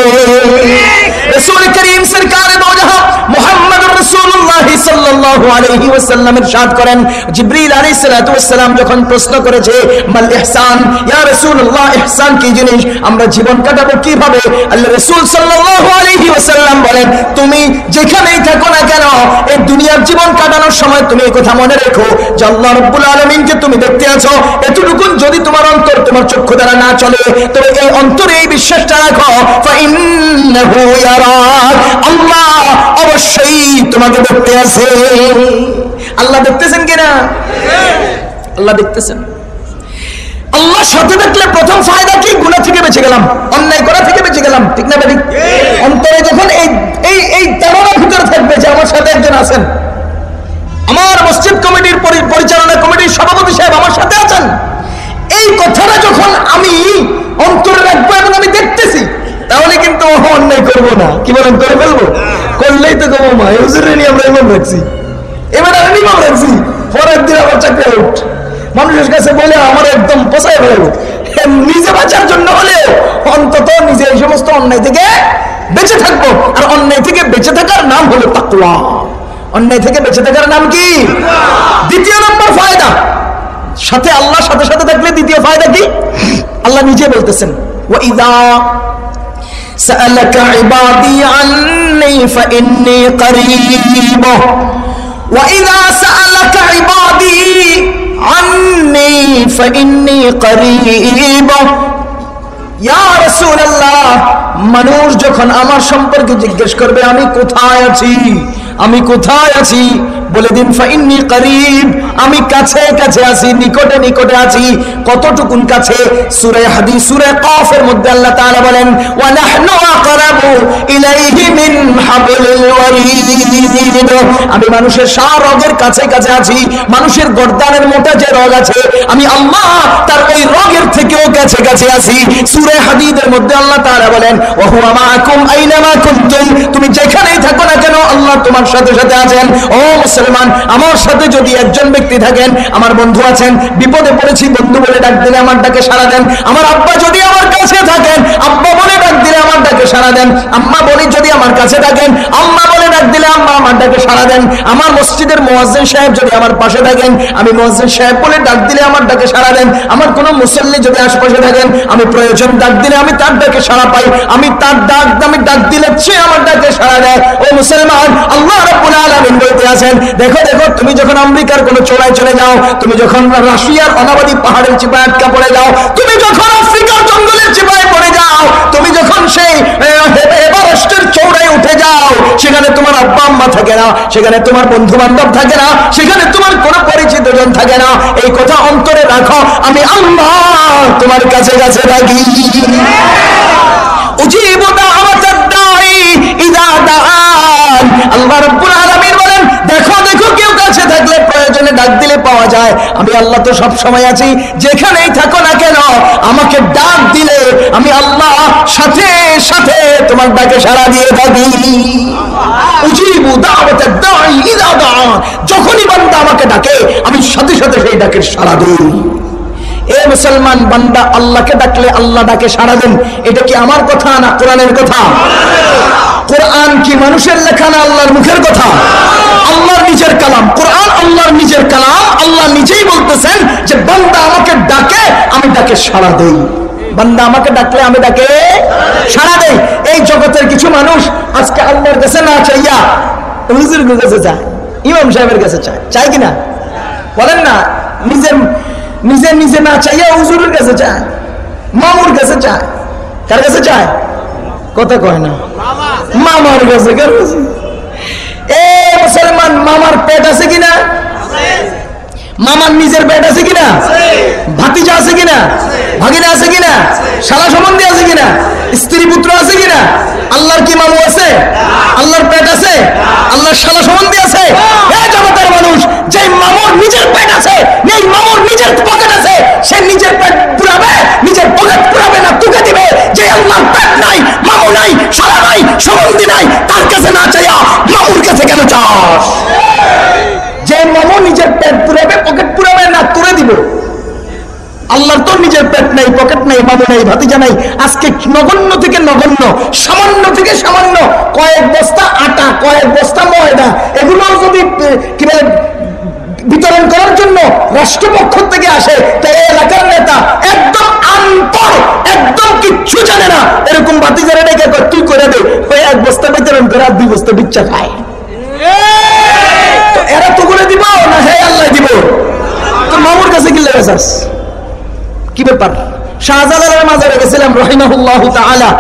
Speaker 1: রাসূল করিম সরকারে দো জাহান মুহাম্মদুর রাসূলুল্লাহ সাল্লাল্লাহু আলাইহি ওয়াসাল্লাম ইরশাদ করেন, জিবরিল আলাইহিস সালাতু ওয়াস সালাম যখন প্রশ্ন করেছে মাল ইহসান, ইয়া রাসূলুল্লাহ ইহসান কি জিনিস, আমরা জীবন কাটাবো কিভাবে, আল্লাহ রাসূল সাল্লাল্লাহু আলাইহি ওয়াসাল্লাম বলেন, তুমি যেখানেই থাকো না কেন এই দুনিয়ার জীবন কাটানোর সময় তুমি এই কথা মনে রেখো যে আল্লাহ রাব্বুল আলামিনকে তুমি দেখতে আছো। এতটুকু যদি তোমার অন্তর, তোমার চক্ষু দ্বারা না চলে, তবে এই অন্তরে এই বিশ্বাসটা রাখো, ফাইন্নাহু ইয়ারাক, আল্লাহ অবশ্যই তোমাকে দেখতে আছে। আল্লাহ দেখতেছেন কিনা? আল্লাহ দেখতেছেন। আল্লাহ সাথে দেখলে প্রথম ফায়দা কি? গুনাহ থেকে বেঁচে গেলাম, অন্যায় করা থেকে বেঁচে গেলাম। ঠিক না ভাই? অন্তরে যখন এই ধারণার ভিতরে থাকবে যে আমার সাথে একজন আছেন, আমার মসজিদ কমিটির পরিচালনা কমিটির সভাপতি সাহেব আমার সাথে আছেন, এই কথাটা যখন আমি অন্তরে রাখবো এবং আমি দেখতেছি, তাহলে কিন্তু অন্যায় করবো না। কি বলেন? করে ফেলবো? করলেই তো কমো মা হুজুরে নিয়ে আমরা ইমাম রাখছি, এবার আমি ইমাম রাখছি, পরের দিন আমার চাকরি আউট। মানুষের কাছে বলে আমার একদম পোষায় ফেলবো। নিজে বাঁচার জন্য হলে অন্তত নিজে এই সমস্ত অন্যায় থেকে বেঁচে থাকবো। আর অন্যায় থেকে বেঁচে থাকার নাম হলো তাকওয়া। অন্যায় থেকে বেঁচে থাকার নাম কি? দ্বিতীয় নম্বর ফায়দা, সাথে আল্লাহ সাথে সাথে থাকলে দ্বিতীয় ফায়দা কি? আল্লাহ নিজে বলতেছেন, ওয়া ইযা সাআলাকা ইবাদি আন্নী ফাইন্নী করিব, ওয়া ইযা সাআলাকা ইবাদি আন্নী ফাইন্নী করিব। ইয়া রাসূলুল্লাহ, মানুষ যখন আমার সম্পর্কে জিজ্ঞেস করবে আমি কোথায় আছি, আমি কোথায় আছি, বলে দিন ফাইন্নী করিব, আমি কাছে কাছে আছি, নিকটে নিকটে আছি। কতটুকুন কাছে? সূরা হাদীদ সূরা কাফের মধ্যে আল্লাহ তাআলা বলেন ওয়া নাহনু আকরাবু ইলাইহি মিন হাবলিল ওয়ারিদ, আমি মানুষের শাহরগের কাছে কাছে আছি। মানুষের গর্দানের মোটা যে রগ আছে, আমি আল্লাহ তার ওই রগের থেকেও কাছে কাছে আছি। সূরা হাদীদের মধ্যে আল্লাহ তাআলা বলেন ওয়া হুয়া মাআকুম আইনামা কুনতুম, তুমি যেখানেই থাকো না কেন আল্লাহ তোমার সাথে সাথে আছেন। ও মুসলমান, আমার সাথে যদি একজন ব্যক্তি থাকেন, আমার বন্ধু আছেন, বিপদে পড়েছি বন্ধু বলে ডাক দিলে আমার ডাকে সাড়া দেন। আমার আব্বা যদি আমার কাছে থাকেন, আব্বা বলে ডাক দিলে আমার ডাকে সাড়া দেন। আম্মা বলি যদি আমার কাছে থাকেন, আম্মা বলে ডাক দিলে আম্মা আমার ডাকে সাড়া দেন। আমার মসজিদের মুয়াজ্জিন সাহেব যদি আমার পাশে থাকেন, আমি মুয়াজ্জিন সাহেব বলে ডাক দিলে আমার ডাকে সাড়া দেন। আমার কোনো মুসল্লি যদি আশেপাশে থাকেন, আমি প্রয়োজন ডাক দিলে আমি তার ডাকে সাড়া পাই। আমি তার ডাক দিলে সে আমার ডাকে সাড়া দেয়। ও মুসলমান, আল্লাহ রাব্বুল আলামিন বলতে আছেন, দেখো দেখো, তুমি যখন আমেরিকার কোনো চোরায় চলে যাও, তুমি যখন রাশিয়ার অনাবাদী পাহাড়ের চিপায় আটকা পড়ে যাও, তুমি যখন আফ্রিকার জঙ্গলের চিপায় পড়ে যাও, তুমি যখন সেই এভারেস্টের চৌড়ায় উঠে যাও, সেখানে তোমার আব্বা আম্মা থাকে না, সেখানে তোমার বন্ধু বান্ধব থাকে না, সেখানে তোমার কোনো পরিচিত জন থাকে না। এই কথা অন্তরে রাখো, আমি আল্লাহ তোমার কাছে কাছে থাকি। উজিবু দাওয়াতাদ দাঈ ইযা দাআন, আল্লাহ রাব্বুল আলামিন বলেন, দেখো দেখো, কেউ কাছে থাকলে প্রয়োজনে ডাক দিলে পাওয়া যায়। আমি আল্লাহ তো সব সময় আছি, যেখানেই থাকো না কেন আমাকে ডাক দিলে আমি আল্লাহ সাথে সাথে তোমার ডাকে সাড়া দিয়ে থাকি। উজিবু দাওয়াতাদ দাঈ ইযা দাআন, যখনই বান্দা আমাকে ডাকে আমি সাথে সাথে সেই ডাকের সাড়া দিই। এ মুসলমান, বান্দা আল্লাহকে ডাকলে আল্লাহ ডাকে সাড়া দেন। এটা কি আমার কথা না কোরআনের কথা? কোরআন কি মানুষের লেখা না আল্লাহর মুখের কথা? আল্লাহর নিজের কালাম। কোরআন আল্লাহর নিজের কালাম। আল্লাহ নিজেই বলতেছেন যে বান্দা আমাকে ডাকে আমি ডাকে সাড়া দেই। বান্দা আমাকে ডাকলে আমি ডাকে সাড়া দেই। এই জগতের কিছু মানুষ আজকে আল্লাহর কাছে না চাইয়া হুজুরের কাছে চায়, ইমাম সাহেবের কাছে চায়, চায় কিনা বলেন না? নিজে নিজে না চাইয়া হুজুরের কাছে চায়, মামুর কাছে চায়। কার কাছে চায়? কথা কয় না, মামার কাছে। কার কাছে? এ মুসলমান, মামার পেট আছে কিনা? মামার নিজের পেট আছে কিনা? ভাতিজা আছে কিনা? ভাগিনা আছে কিনা? শালা সম্বন্ধী আছে কিনা? স্ত্রী পুত্র আছে কিনা? আল্লাহর কি মামু আছে? আল্লাহর পেট আছে? আল্লাহর শালা সম্বন্ধী আছে? এই জগতের মানুষ, যে মামুর নিজের পেট আছে, এই মামুর নিজের পকেট আছে, সে নিজের পেট পুরাবে, নিজের পকেট পুরাবে না তোকে দিবে। যে আল্লাহর পেট নাই, মামু নাই, শালা নাই, সম্বন্ধী নাই, তার কাছে না চাইয়া মামুর কাছে কেন চাস? যে মামু নিজের পেট পুরাবে, পকেট পুরাবে না তোরে দিব। আল্লাহর তো নিজের পেট নাই, পকেট নাই, মামু নাই, ভাতিজা নাই। আজকে নগণ্য থেকে নগণ্য, সামান্য থেকে সামান্য কয়েক বস্তা আটা, কয়েক বস্তা ময়দা, এগুলো যদি কি বলে বিতরণ করার জন্য রাষ্ট্রপক্ষ থেকে আসে, তাই এলাকার নেতা একদম আনপড়, একদম কিচ্ছু জানে না, এরকম ভাতিজারা ডেকে তুই করে দে, ওই এক বস্তা বিতরণ করে আর 2 বস্তা বিচ্ছা খায়। এরা তো করে দিব না, হে আল্লাহ দিব। তো মামুর কাছে কি লেগেছাস? কি ব্যাপার? শাহজালালের মাজারে গেছিলাম রাহিমাহুল্লাহু তাআলা।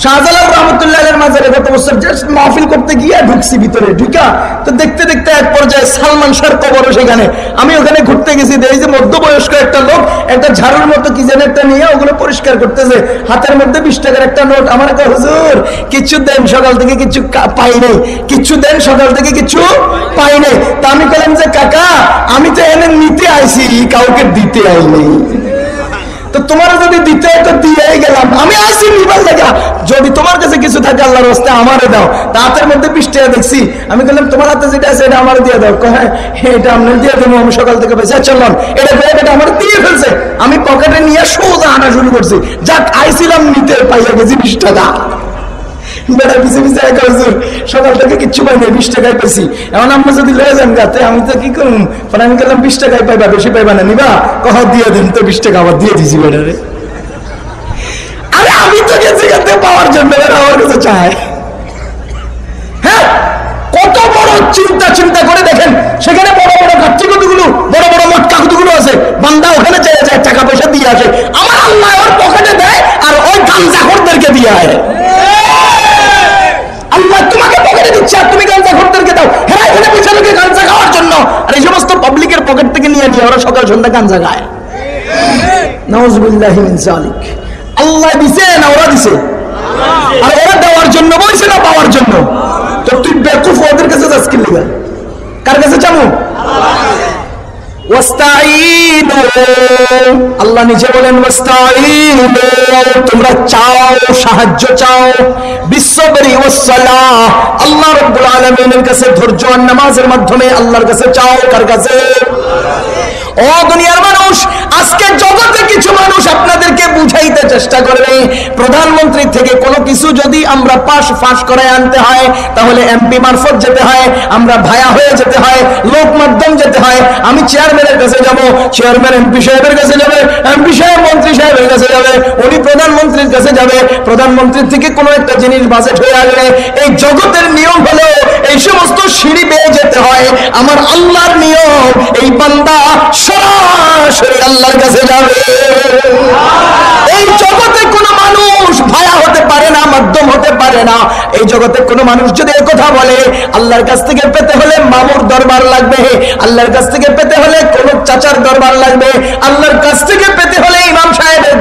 Speaker 1: শাহজালাল রাহমাতুল্লাহির মাজারে গত বছর জাস্ট মাহফিল করতে গিয়ে ঢুকছি, ভিতরে ঢুকা তো দেখতে দেখতে এক পর্যায়ে সালমান শাহর কবর সেখানে। আমি ওখানে ঘুরতে গেছি, দেখি যে মধ্যবয়স্ক একটা লোক একটা ঝাড়ুর মতো কি যেন একটা নিয়ে ওগুলো পরিষ্কার করতেছে, হাতের মধ্যে 20 টাকার একটা নোট। আমার একটা হুজুর কিচ্ছু দেন, সকাল থেকে কিচ্ছু পাই নাই, কিচ্ছু দেন, সকাল থেকে কিচ্ছু পাই নাই। তা আমি বললাম যে কাকা, আমি তো এনে নিতে আইছি, কাউকে দিতে আইনি। তো তোমার যদি দিতে তো দিয়ে গেলাম, আমি আসি নিবার লাগা। যদি তোমার কাছে কিছু থাকে আল্লাহর রাস্তায় আমারে দাও। হাতের মধ্যে 20 টাকা দেখছি, আমি বললাম তোমার হাতে যেটা আছে এটা আমার দিয়ে দাও। কয় এটা আপনার দিয়ে দেবো, আমি সকাল থেকে পাইছি। চললাম, এটা আমার দিয়ে ফেলছে। আমি পকেটে নিয়ে সোজা আনা শুরু করছি। যাক, আইছিলাম নিতে, পাইয়া গেছি 20 টাকা। বেড়া পিছিয়ে পিছিয়ে এক হুজুর সকাল থেকে কিচ্ছু পাই না, 20 টাকায় পেয়েছি। এখন আমরা যদি লয়ে যান গাতে, আমি তো কি করুন? আমি গেলাম 20 টাকায় পাইবা, বেশি পাইবা না, নিবা? কহ দিয়ে দেন তো, 20 টাকা আবার দিয়ে দিছি বেড়ারে। আরে আমি তো গেছি গাতে পাওয়ার জন্য, আমার কাছে চায়। হ্যাঁ, কত বড় চিন্তা করে দেখেন, সেখানে বড় বড় কাচ্চি কতগুলো, বড় বড় মটকা কতগুলো আছে। বান্দা ওখানে যায় টাকা পয়সা দিয়ে আসে। আমার আল্লাহ ওর পকেটে দেয় আর ওই গাঞ্জাখোরদেরকে দিয়ে আসে। আল্লাহ তোমাকে পকেটে দিচ্ছে আর তুমি গাঞ্জাখোরদেরকে দাও। হ্যাঁ, এখানে পয়সা লোকে গাঞ্জা খাওয়ার ওরা সকাল সন্ধ্যা গাঞ্জা গায়। নাউজুবিল্লাহি মিন যালিক। আল্লাহ দিছে না ওরা দিছে? আর ওরা দেওয়ার জন্য বলছে না পাওয়ার জন্য? তো তুই বেকুফ ওদের কাছে যাস কি লাগা? কার কাছে যাবো? ওয়াস্তাঈনু, আল্লাহ নিজে বলেন ওয়াস্তাঈনু, তোমরা চাও, সাহায্য চাও, বিসসবরি ওয়াসসালাহ, আল্লাহ রাব্বুল আলামিনের কাছে ধৈর্য আর নামাজের মাধ্যমে আল্লাহর কাছে চাও। কার কাছে? ও দুনিয়ার মানুষ, আজকে জগতে কিছু মানুষ আপনাদেরকে বুঝাইতে চেষ্টা করবে প্রধানমন্ত্রী থেকে কোনো কিছু যদি আমরা ফাঁস করে আনতে হয় তাহলে এমপি মারফত যেতে হয়, আমরা ভায়া হয়ে যেতে হয়, লোক মাধ্যম যেতে হয়। আমি চেয়ারম্যানের কাছে যাব, চেয়ারম্যান এমপি সাহেবের কাছে যাবে, এমপি সাহেব মন্ত্রী সাহেবের কাছে যাবে, উনি প্রধানমন্ত্রীর কাছে যাবে, প্রধানমন্ত্রীর থেকে কোনো একটা জিনিস বাজেট হয়ে আসলে এই জগতের নিয়ম হলো এই সমস্ত সিঁড়ি বেয়ে যেতে হয়। আমার আল্লাহর নিয়ম, এই বান্দা সরাসরি আল্লাহর কাছে যাবে। এই জগতে কোনো মানুষ ভায়া হতে পারে না, মাধ্যম হতে পারে না। এই জগতে কোনো মানুষ যদি এই কথা বলে আল্লাহর কাছ থেকে পেতে হলে মামুর দরবার লাগবে, আল্লাহর কাছ থেকে পেতে হলে কোন চাচার দরবার লাগবে, আল্লাহর কাছ থেকে পেতে হলে ইমাম সাহেবের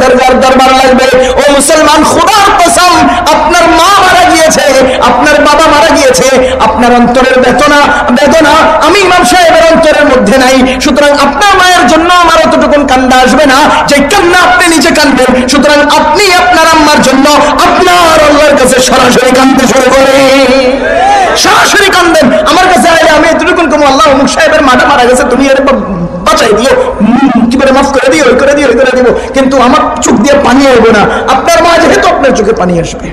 Speaker 1: দরবার লাগবে। ও মুসলমান, খোদার কসম, আপনার মা মারা গিয়েছে, আপনার বাবা মারা গিয়েছে, আপনার অন্তরের বেদনা আমি ইমাম সাহেবের অন্তরের মধ্যে নাই। সুতরাং আপনার মায়ের জন্য আমার অতটুকুন কান্না আসবে না যে কান্না আপনি নিজে কাঁদবেন। সুতরাং আপনি আপনার আম্মার জন্য আপনার আল্লাহর কাছে সরাসরি কাঁদতে শুরু করে, সরাসরি কাঁদবেন। আমার কাছে আইলে আমি এতটুকুন কম, আল্লাহ অমুক সাহেবের মাটা মারা গেছে, তুমি এর বাঁচাই দিও, কি করে মাফ করে দিও, করে দিও, করে দিব, কিন্তু আমার চোখ দিয়ে পানি আসবে না। আপনার মা যেহেতু আপনার চোখে পানি আসবে,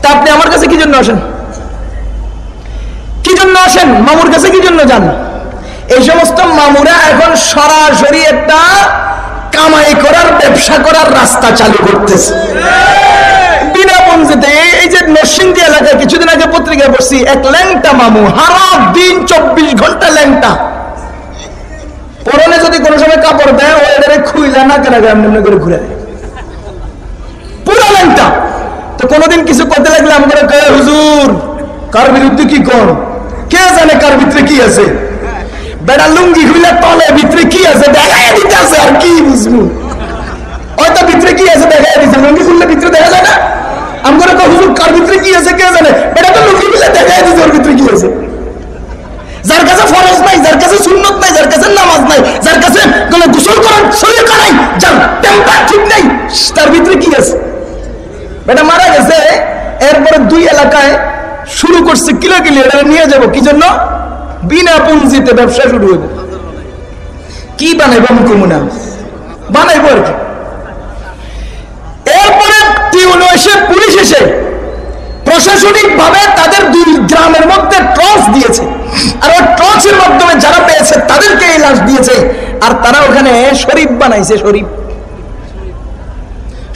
Speaker 1: তা আপনি আমার কাছে কি জন্য আসেন? কি জন্য আসেন? মামুর কাছে কি জন্য যান? এই সমস্ত মামুরা এখন সরাসরি একটা কামাই করার, ব্যবসা করার রাস্তা চালু করতেছে বিনা পঞ্জিতে। এই যে নরসিংদী এলাকায় কিছুদিন আগে পত্রিকায় পড়ছি, এক ল্যাংটা মামু, সারা দিন 24 ঘন্টা ল্যাংটা, পরনে যদি কোনো সময় কাপড় দেয় ও এটারে খুইলা না কেনা এমনি করে ঘুরে দেয়, পুরো ল্যাংটা। তো কোনোদিন কিছু করতে লাগলে আমাদের কয়ে, হুজুর কার বিরুদ্ধে কি কর, কে জানে কার ভিতরে কি আছে, বেড়া লুঙ্গি খুলে তলে ভিতরে কি আছে দেখাই দিতে আছে, আর কি বুঝবো, হয়তো ভিতরে কি আছে দেখাই দিচ্ছে, লুঙ্গি খুললে ভিতরে দেখা যায় না। আমরা তো হুজুর কার ভিতরে কি আছে কে জানে, বেটা তো লুঙ্গি খুলে দেখাই দিচ্ছে ওর ভিতরে কি আছে। যার কাছে ফরজ নাই, যার কাছে সুন্নত নাই, যার কাছে নামাজ নাই, যার কাছে কোনো গোসল করার শরীয়ত নাই, যার টেম্পার ঠিক নাই, তার ভিতরে কি আছে। বেটা মারা গেছে, এরপরে 2 এলাকায় শুরু করছে কিলো এটা নিয়ে যাব, কি জন্য? বিনা পুঁজিতে ব্যবসা শুরু হইব। কি বানাইবো আমি কমুনা বানাইবো আর কি। এরপরে এসে পুলিশ এসে প্রশাসনিক ভাবে তাদের 2 গ্রামের মধ্যে টর্চ দিয়েছে, আর ওই টর্চের মাধ্যমে যারা পেয়েছে তাদেরকে এই লাশ দিয়েছে। আর তারা ওখানে শরীফ বানাইছে,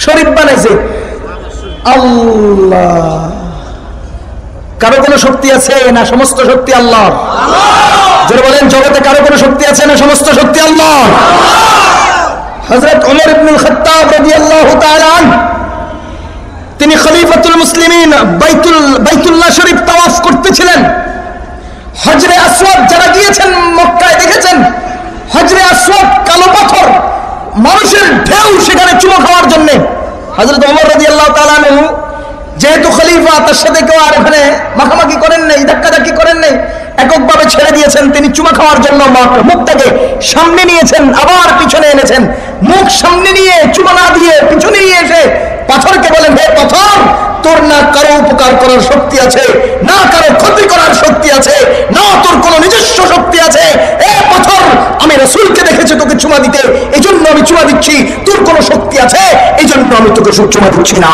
Speaker 1: শরীফ বানাইছে। আল্লাহ, কারো কোনো শক্তি আছে না সমস্ত শক্তি আল্লাহর? যারা বলেন জগতে কারো কোনো শক্তি আছে না সমস্ত শক্তি আল্লাহর? হযরত ওমর ইবনে খাত্তাব রাদিয়াল্লাহু তাআলা আনহু, তিনি খলিফাতুল মুসলিমিন, বাইতুল্লাহ শরীফ তাওয়াফ করতেছিলেন। হজরে আসওয়াদ যারা গিয়েছেন মক্কায় দেখেছেন, হজরে আসওয়াদ কালো পাথর, মানুষের ঢেউ সেখানে চুমো খাওয়ার জন্য। হযরত ওমর রাদিয়াল্লাহু তাআলা আনহু যেহেতু খলিফা, তার সাথে কেউ আর ওখানে মাখামাখি করেন নাই, ধাক্কাধাক্কি করেন নাই, এককভাবে ছেড়ে দিয়েছেন। তিনি চুমা খাওয়ার জন্য মুখটাকে সামনে নিয়েছেন, আবার পিছনে এনেছেন। মুখ সামনে নিয়ে চুমা না দিয়ে পিছনে নিয়ে এসে পাথরকে বলেন, হে পাথর, তোর না কারো উপকার করার শক্তি আছে, না কারো ক্ষতি করার শক্তি আছে, না তোর কোনো নিজস্ব শক্তি আছে। এ পাথর, আমি রাসূলকে দেখেছি তোকে চুমা দিতে, এই জন্য আমি চুমা দিচ্ছি। তোর কোনো শক্তি আছে, এই জন্য আমি তোকে চুমা দিচ্ছি না,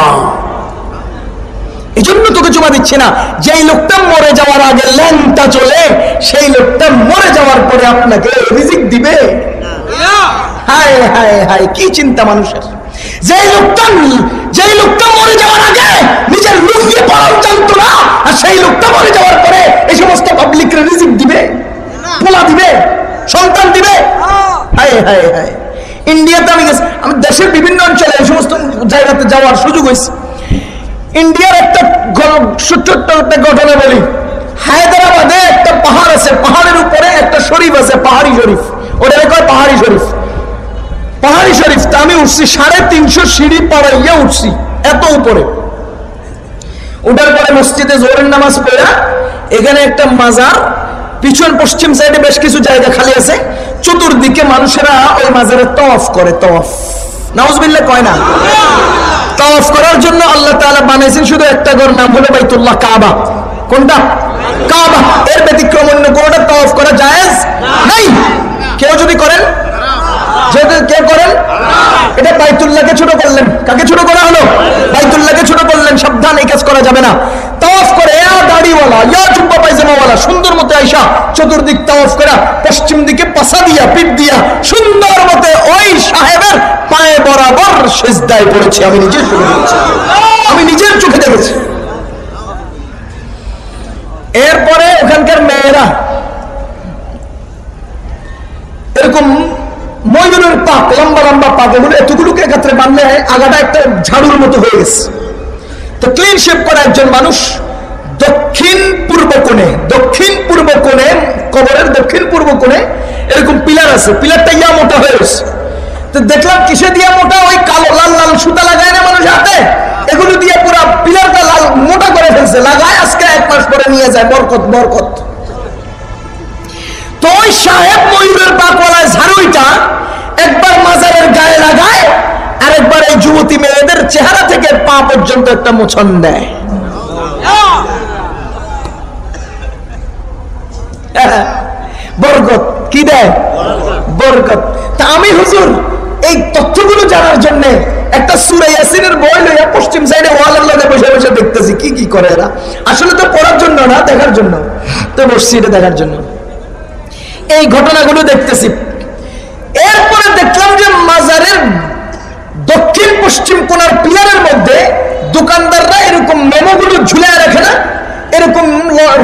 Speaker 1: এই জন্য তোকে চুমা দিচ্ছি না। যেই লোকটা মরে যাওয়ার আগে ল্যাংটা চলে, সেই লোকটা মরে যাওয়ার পরে আপনাকে রিজিক দিবে। হায় হায় হায়, কি চিন্তা মানুষের। যেই লোকটা মরে যাওয়ার আগে নিজের লুঙ্গি পরাও জানতো না, আর সেই লোকটা মরে যাওয়ার পরে এই সমস্ত পাবলিকের রিজিক দিবে, পোলা দিবে, সন্তান দিবে। হায় হায় হায়। ইন্ডিয়াতে আমি গেছি, আমি দেশের বিভিন্ন অঞ্চলে এই সমস্ত জায়গাতে যাওয়ার সুযোগ হয়েছে। ইন্ডিয়ার একটা ছোট্ট একটা ঘটনা বলি। হায়দ্রাবাদে একটা পাহাড় আছে, পাহাড়ের উপরে একটা শরীফ আছে, পাহাড়ি শরীফ। ওটাকে কয় পাহাড়ি শরীফ। পাহাড়ি শরীফ তা আমি উঠছি 350 সিঁড়ি পাড়াইয়া উঠছি, এত উপরে। ওঠার পরে মসজিদে জোহরের নামাজ পড়া, এখানে একটা মাজার, পিছন পশ্চিম সাইডে বেশ কিছু জায়গা খালি আছে, চতুর্দিকে মানুষেরা ওই মাজারে তওয়াফ করে। তওয়াফ নাউজুবিল্লাহ কয় না? তওয়াফ করার জন্য আল্লাহ তাআলা বানাইছেন শুধু একটা ঘর, নাম হলো বাইতুল্লাহ, কাবা। কোনটা? কাবা। এর ব্যতিক্রম অন্য কোনটা তওয়াফ করা জায়েজ নাই। কেউ যদি করেন, যেটা কেউ করেন, এটা বাইতুল্লাহকে ছোট করলেন। কাকে ছোট করা হলো? বাইতুল্লাহকে ছোট করলেন। সাবধান, এই কাজ করা যাবে না। তাওয়াফ করে দাড়িওয়ালা, জুব্বা পায়জামাওয়ালা সুন্দর মতো আইসা চতুর্দিক তাওয়াফ করা, পশ্চিম দিকে পাছা দিয়া, পিঠ দিয়া সুন্দর মতে ওই সাহেবের পায়ে বরাবর সিজদায় পড়েছে। আমি নিজের চোখে দেখেছি, আমি নিজের চোখে দেখেছি। এরপরে ওখানকার মেয়েরা এরকম ময়ূরের পাক, লম্বা লম্বা পাক, এগুলো এতগুলোকে একত্রে বাঁধলে আগাটা একটা ঝাড়ুর মতো হয়ে গেছে। তো ক্লিন শেপ করা একজন মানুষ দক্ষিণ পূর্ব কোণে, কবরের দক্ষিণ পূর্ব কোণে এরকম পিলার আছে, পিলারটা ইয়া মোটা হয়ে গেছে। তো দেখলাম কিসে দিয়া মোটা, ওই কালো লাল লাল সুতা লাগায় না মানুষ হাতে, এগুলো দিয়ে পুরো পিলারটা লাল মোটা করে ফেলছে, লাগায় আজকে 1 মাস পরে নিয়ে যায়। বরকত বরকত। তো ওই সাহেব ময়ূরের পাকওয়ালা ঝাড়ুইটা একবার মাজারের গায়ে লাগায়, আর একবার এই যুবতী মেয়েদের চেহারা থেকে পা পর্যন্ত একটা মোছন দেয়। বরকত কি দেয়? বরকত। তা আমি হুজুর এই তথ্যগুলো জানার জন্য একটা সূরা ইয়াসিনের বই লইয়া পশ্চিম সাইডে ওয়ালের লগে বসে বসে দেখতেছি কি কি করে এরা। আসলে তো পড়ার জন্য না, দেখার জন্য। তো বসছি এটা দেখার জন্য, এই ঘটনাগুলো দেখতেছি। এরপরে দেখলাম যে মাজারের দক্ষিণ পশ্চিম কোণার পিলারের মধ্যে দোকানদাররা এরকম মেমোগুলো ঝুলায় রাখে না, এরকম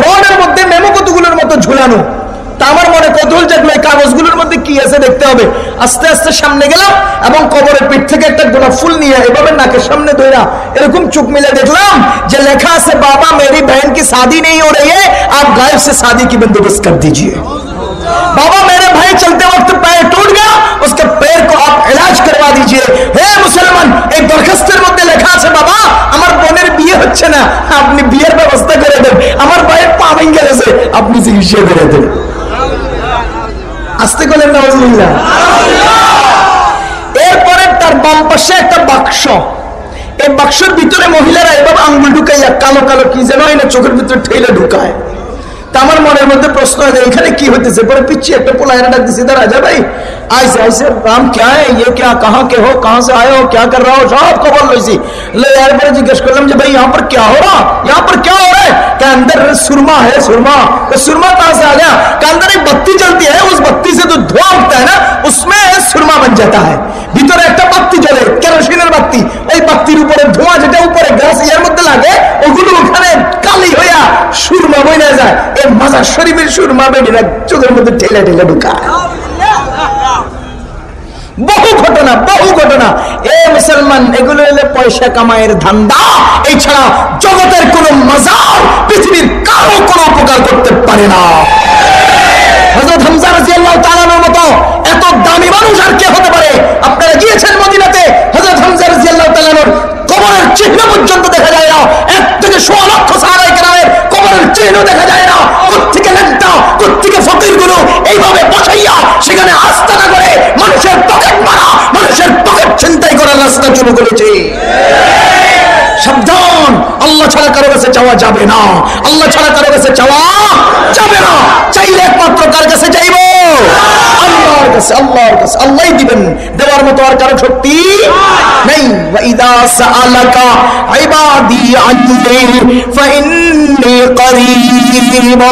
Speaker 1: রডের মধ্যে মেমো কতগুলোর মতো ঝুলানো। তা আমার মনে কৌতূহল জাগলো এই কাগজগুলোর মধ্যে কি আছে দেখতে হবে। আস্তে আস্তে সামনে গেলাম এবং কবরের পিঠ থেকে একটা গোলাপ ফুল নিয়ে এভাবে নাকের সামনে ধইরা এরকম চোখ মিলে দেখলাম যে লেখা আছে, বাবা मेरी बहन की शादी नहीं हो रही है, आप गायब से शादी की बंदोबस्त कर दीजिए। बाबा मेरे भाई चलते वक्त पैर टूट गया, उसके पैर को आप इलाज करवा दीजिए। हे मुसलमान, एक दरखास्तेর মধ্যে লেখা আছে, বাবা আমার বোনের বিয়ে হচ্ছে না, আপনি বিয়ের ব্যবস্থা করে দেন। আমার ভাইয়ের পা ভেঙে গেছে, আপনি চিকিৎসা করে দেন। আস্তে বলেন নাউজুবিল্লাহ। এরপরে তার বাম পাশে একটা বাক্স, এই বাক্সের ভিতরে মহিলারা এভাবে আঙ্গুল ঢুকাইয়া কালো কালো কি যেন হয় না চোখের ভিতরে ঠেলে ঢুকায়। তা আমার মনের মধ্যে প্রশ্ন হয় এখানে কি হইতেছে। পরে পিচ্ছি একটা পোলা এনে ডাক দিছি, দাঁড়া যা ভাই, আইসে আইসে নাম क्या है, ये क्या, कहाँ के हो, कहाँ से आए हो, क्या कर रहा हो, सब खबर लईसी। ले यार परे जिज्ञेस करलाम যে ভাই यहाँ पर क्या हो रहा, यहाँ पर क्या हो रहा है? के अंदर सुरमा है, सुरमा। तो सुरमा कहाँ से आ गया? के अंदर एक बत्ती जलती है, उस बत्ती से जो धुआं उठता है ना, उसमें सुरमा बन जाता है। ভিতরে একটা বাতি জ্বলে, কেরোসিনের বাতি, ওই বাতির উপরে ধোঁয়া যেটা উপরে গ্যাস এর মধ্যে লাগে, ওগুলো ওখানে কালি হইয়া সুরমা বইনা যায়। এই মাজার শরীফের সুরমা বেডিরা চোখের মধ্যে ঠেলে ঠেলে ঢুকায়। বহু ঘটনা, বহু ঘটনা। এ মুসলমান, এগুলো হলে পয়সা কামাইয়ের ধান্দা, এছাড়া জগতের কোন মাজার পৃথিবীর কারো কোনো উপকার করতে পারে না। হযরত হামজা রাদিয়াল্লাহু তাআলার মতো এত দামি মানুষ আর কে হতে পারে? আপনারা গিয়েছেন মদিনাতে, হযরত হামজা রাদিয়াল্লাহু তাআলার কবরের চিহ্ন পর্যন্ত দেখা যায় না। 1 থেকে 1.5 লক্ষ সাহাবায়ে কেরামের কবরের চিহ্ন দেখা যায় না। কোত্থেকে নেতা, কোত্থেকে ফকিরগুলো এইভাবে বসাইয়া সেখানে আস্তানা করে মানুষের পকেট মারা, মানুষের পকেট ছিনতাই করার রাস্তা শুরু করেছে। সাবধান, আল্লাহ ছাড়া কারো কাছে চাওয়া যাবে না, আল্লাহ ছাড়া কারো কাছে চাওয়া যাবে না। চাইলে একমাত্র কার কাছে চাইব? আল্লাহর কাছে। আল্লাহর কাছে, আল্লাহই দিবেন, দেওয়ার মতো আর কারো শক্তি নেই। ওয়া ইদা সাআলাকা ইবাদি আন্নী ফাইন্নী করিব।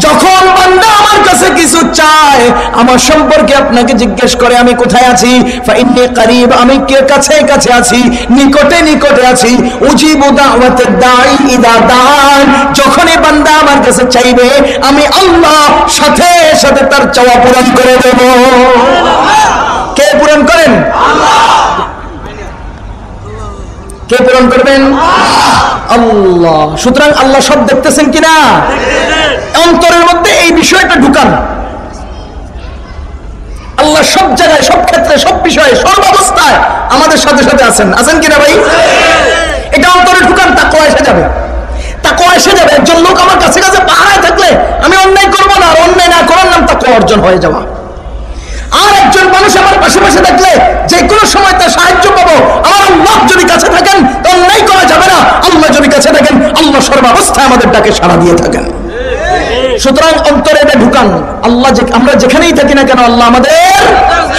Speaker 1: যখন বান্দা আমার কাছে কিছু চায়, আমার সম্পর্কে আপনাকে জিজ্ঞেস করে আমি কোথায় আছি, ফাইন্নী করিব, আমি কে কাছে কাছে আছি, নিকটে নিকটে আছি। উজিবু দাওয়াতাদ দাঈ ইদা দান। যখনই বান্দা আমার কাছে চাইবে, আমি আল্লাহ সাথে সাথে তার চাওয়া পূরণ করে দেব। কে পূরণ করেন? কে পূরণ করবেন? আল্লাহ। সুতরাং আল্লাহ সব দেখতেছেন কিনা? অন্তরের মধ্যে এই বিষয়টা ঢুকান। আল্লাহ সব জায়গায়, সব ক্ষেত্রে, সব বিষয়ে, সর্বাবস্থায় আমাদের সাথে সাথে আছেন। আছেন কিনা ভাই? এটা অন্তরে ঢুকান, তাকওয়া এসে যাবে। তাকওয়া এসে যাবে। একজন লোক আমার কাছে কাছে পাহারায় থাকলে আমি অন্যায় করবো না, অন্যায় না করার নাম তাকওয়া অর্জন হয়ে যাওয়া। আর একজন মানুষ আমার পাশে পাশে থাকলে যে কোনো সময় তার সাহায্য পাবো। আমার আল্লাহ যদি কাছে থাকেন তো অন্যায় করা যাবে না, আল্লাহ যদি কাছে থাকেন আল্লাহ সর্বাবস্থায় আমাদের ডাকে সাড়া দিয়ে থাকেন। সুতরাং অন্তরে এটা ঢুকান, আল্লাহ আমরা যেখানেই থাকি না কেন আল্লাহ আমাদের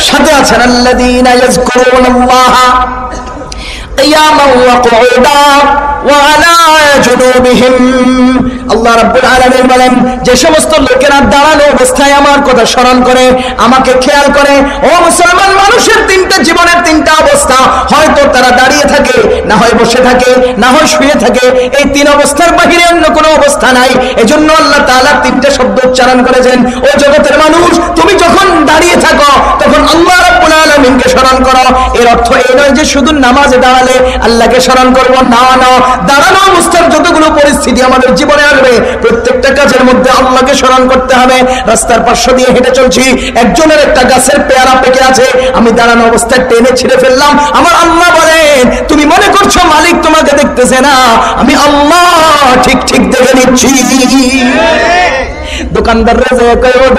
Speaker 1: সাথে আছেন। আল্লাযীনা ইয়াযকুরুনাল্লাহ কিয়ামান ওয়া কুউদা ওয়া আলা জুনুবিহিম। আল্লাহ রাব্বুল আলামিন বলেন, যে সমস্ত লোকেরা দাঁড়ানো অবস্থায় আমার কথা স্মরণ করে, আমাকে খেয়াল করে। ও মুসলমান মানুষের জীবনের তিনটা অবস্থা, হয়তো তারা দাঁড়িয়ে থাকে, না হয় বসে থাকে, না হয় শুয়ে থাকে। এই তিন অবস্থার বাহিরে অন্য কোনো অবস্থা নাই। এজন্য আল্লাহ তাআলা তিনটা শব্দ উচ্চারণ করেছেন। ও জগতের মানুষ, তুমি যখন দাঁড়িয়ে থাকো তখন আল্লাহ রাব্বুল আলামিনকে স্মরণ করো। এর অর্থ এই নয় যে শুধু নামাজে দাঁড়ালে আল্লাহকে স্মরণ করবো, না না। দাঁড়ানো অবস্থার যতগুলো পরিস্থিতি আমাদের জীবনে আসবে, প্রত্যেকটা কাজের মধ্যে আল্লাহকে স্মরণ করতে হবে। রাস্তার পাশ দিয়ে হেঁটে চলছি, একজনের একটা গাছের পেয়ারা পেকে আছে, আমি দাঁড়ানো অবস্থায় টেনে ছিঁড়ে ফেললাম। আমার আল্লাহ বলেন, তুমি মনে করছো মালিক তোমাকে দেখতেছে না, আমি আল্লাহ ঠিক ঠিক দেখে নিচ্ছি। দোকানদার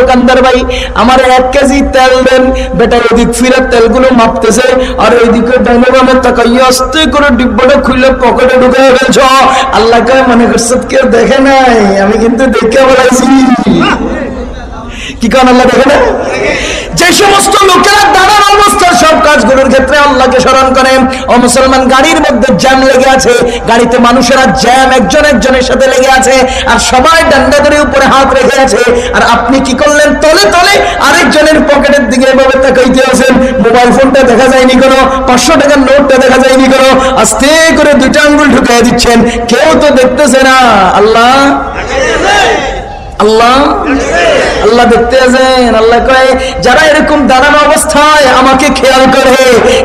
Speaker 1: দোকানদার ভাই আমার 1 কেজি তেল দেন। বেটা ওদিক ফিরে তেলগুলো মাপতেছে, আর ওইদিকে ডাইনে বামে তাকাইয়া আস্তে করে ডিব্বাটা খুলে পকেটে ঢুকে ফেলছ। আল্লাহ কয়, মনে করছো কেউ দেখে নাই, আমি কিন্তু দেখে বলাইছি। কি কারণ আল্লাহ দেখে না? যে সমস্ত লোকেরা দাঁড়ানো অবস্থার সব কাজগুলোর ক্ষেত্রে আল্লাহকে স্মরণ করে। ও মুসলমান, গাড়ির মধ্যে জ্যাম লেগে আছে, গাড়িতে মানুষেরা জ্যাম একজন একজনের সাথে লেগে আছে, আর সবাই ডান্ডা ধরে উপরে হাত রেখে আছে। আর আপনি কি করলেন? তলে তলে আরেকজনের পকেটের দিকে এভাবে তাকাইতে আছেন। মোবাইল ফোনটা দেখা যায়নি কোনো, 500 টাকার নোটটা দেখা যায়নি কোনো, আস্তে করে 2টা আঙ্গুল ঢুকিয়ে দিচ্ছেন। কেউ তো দেখতেছে না, আল্লাহ আল্লাহ আল্লাহ দেখতে আছেন। আল্লাহ কয়, যারা এরকম দাঁড়ানো অবস্থায় আমাকে খেয়াল করে,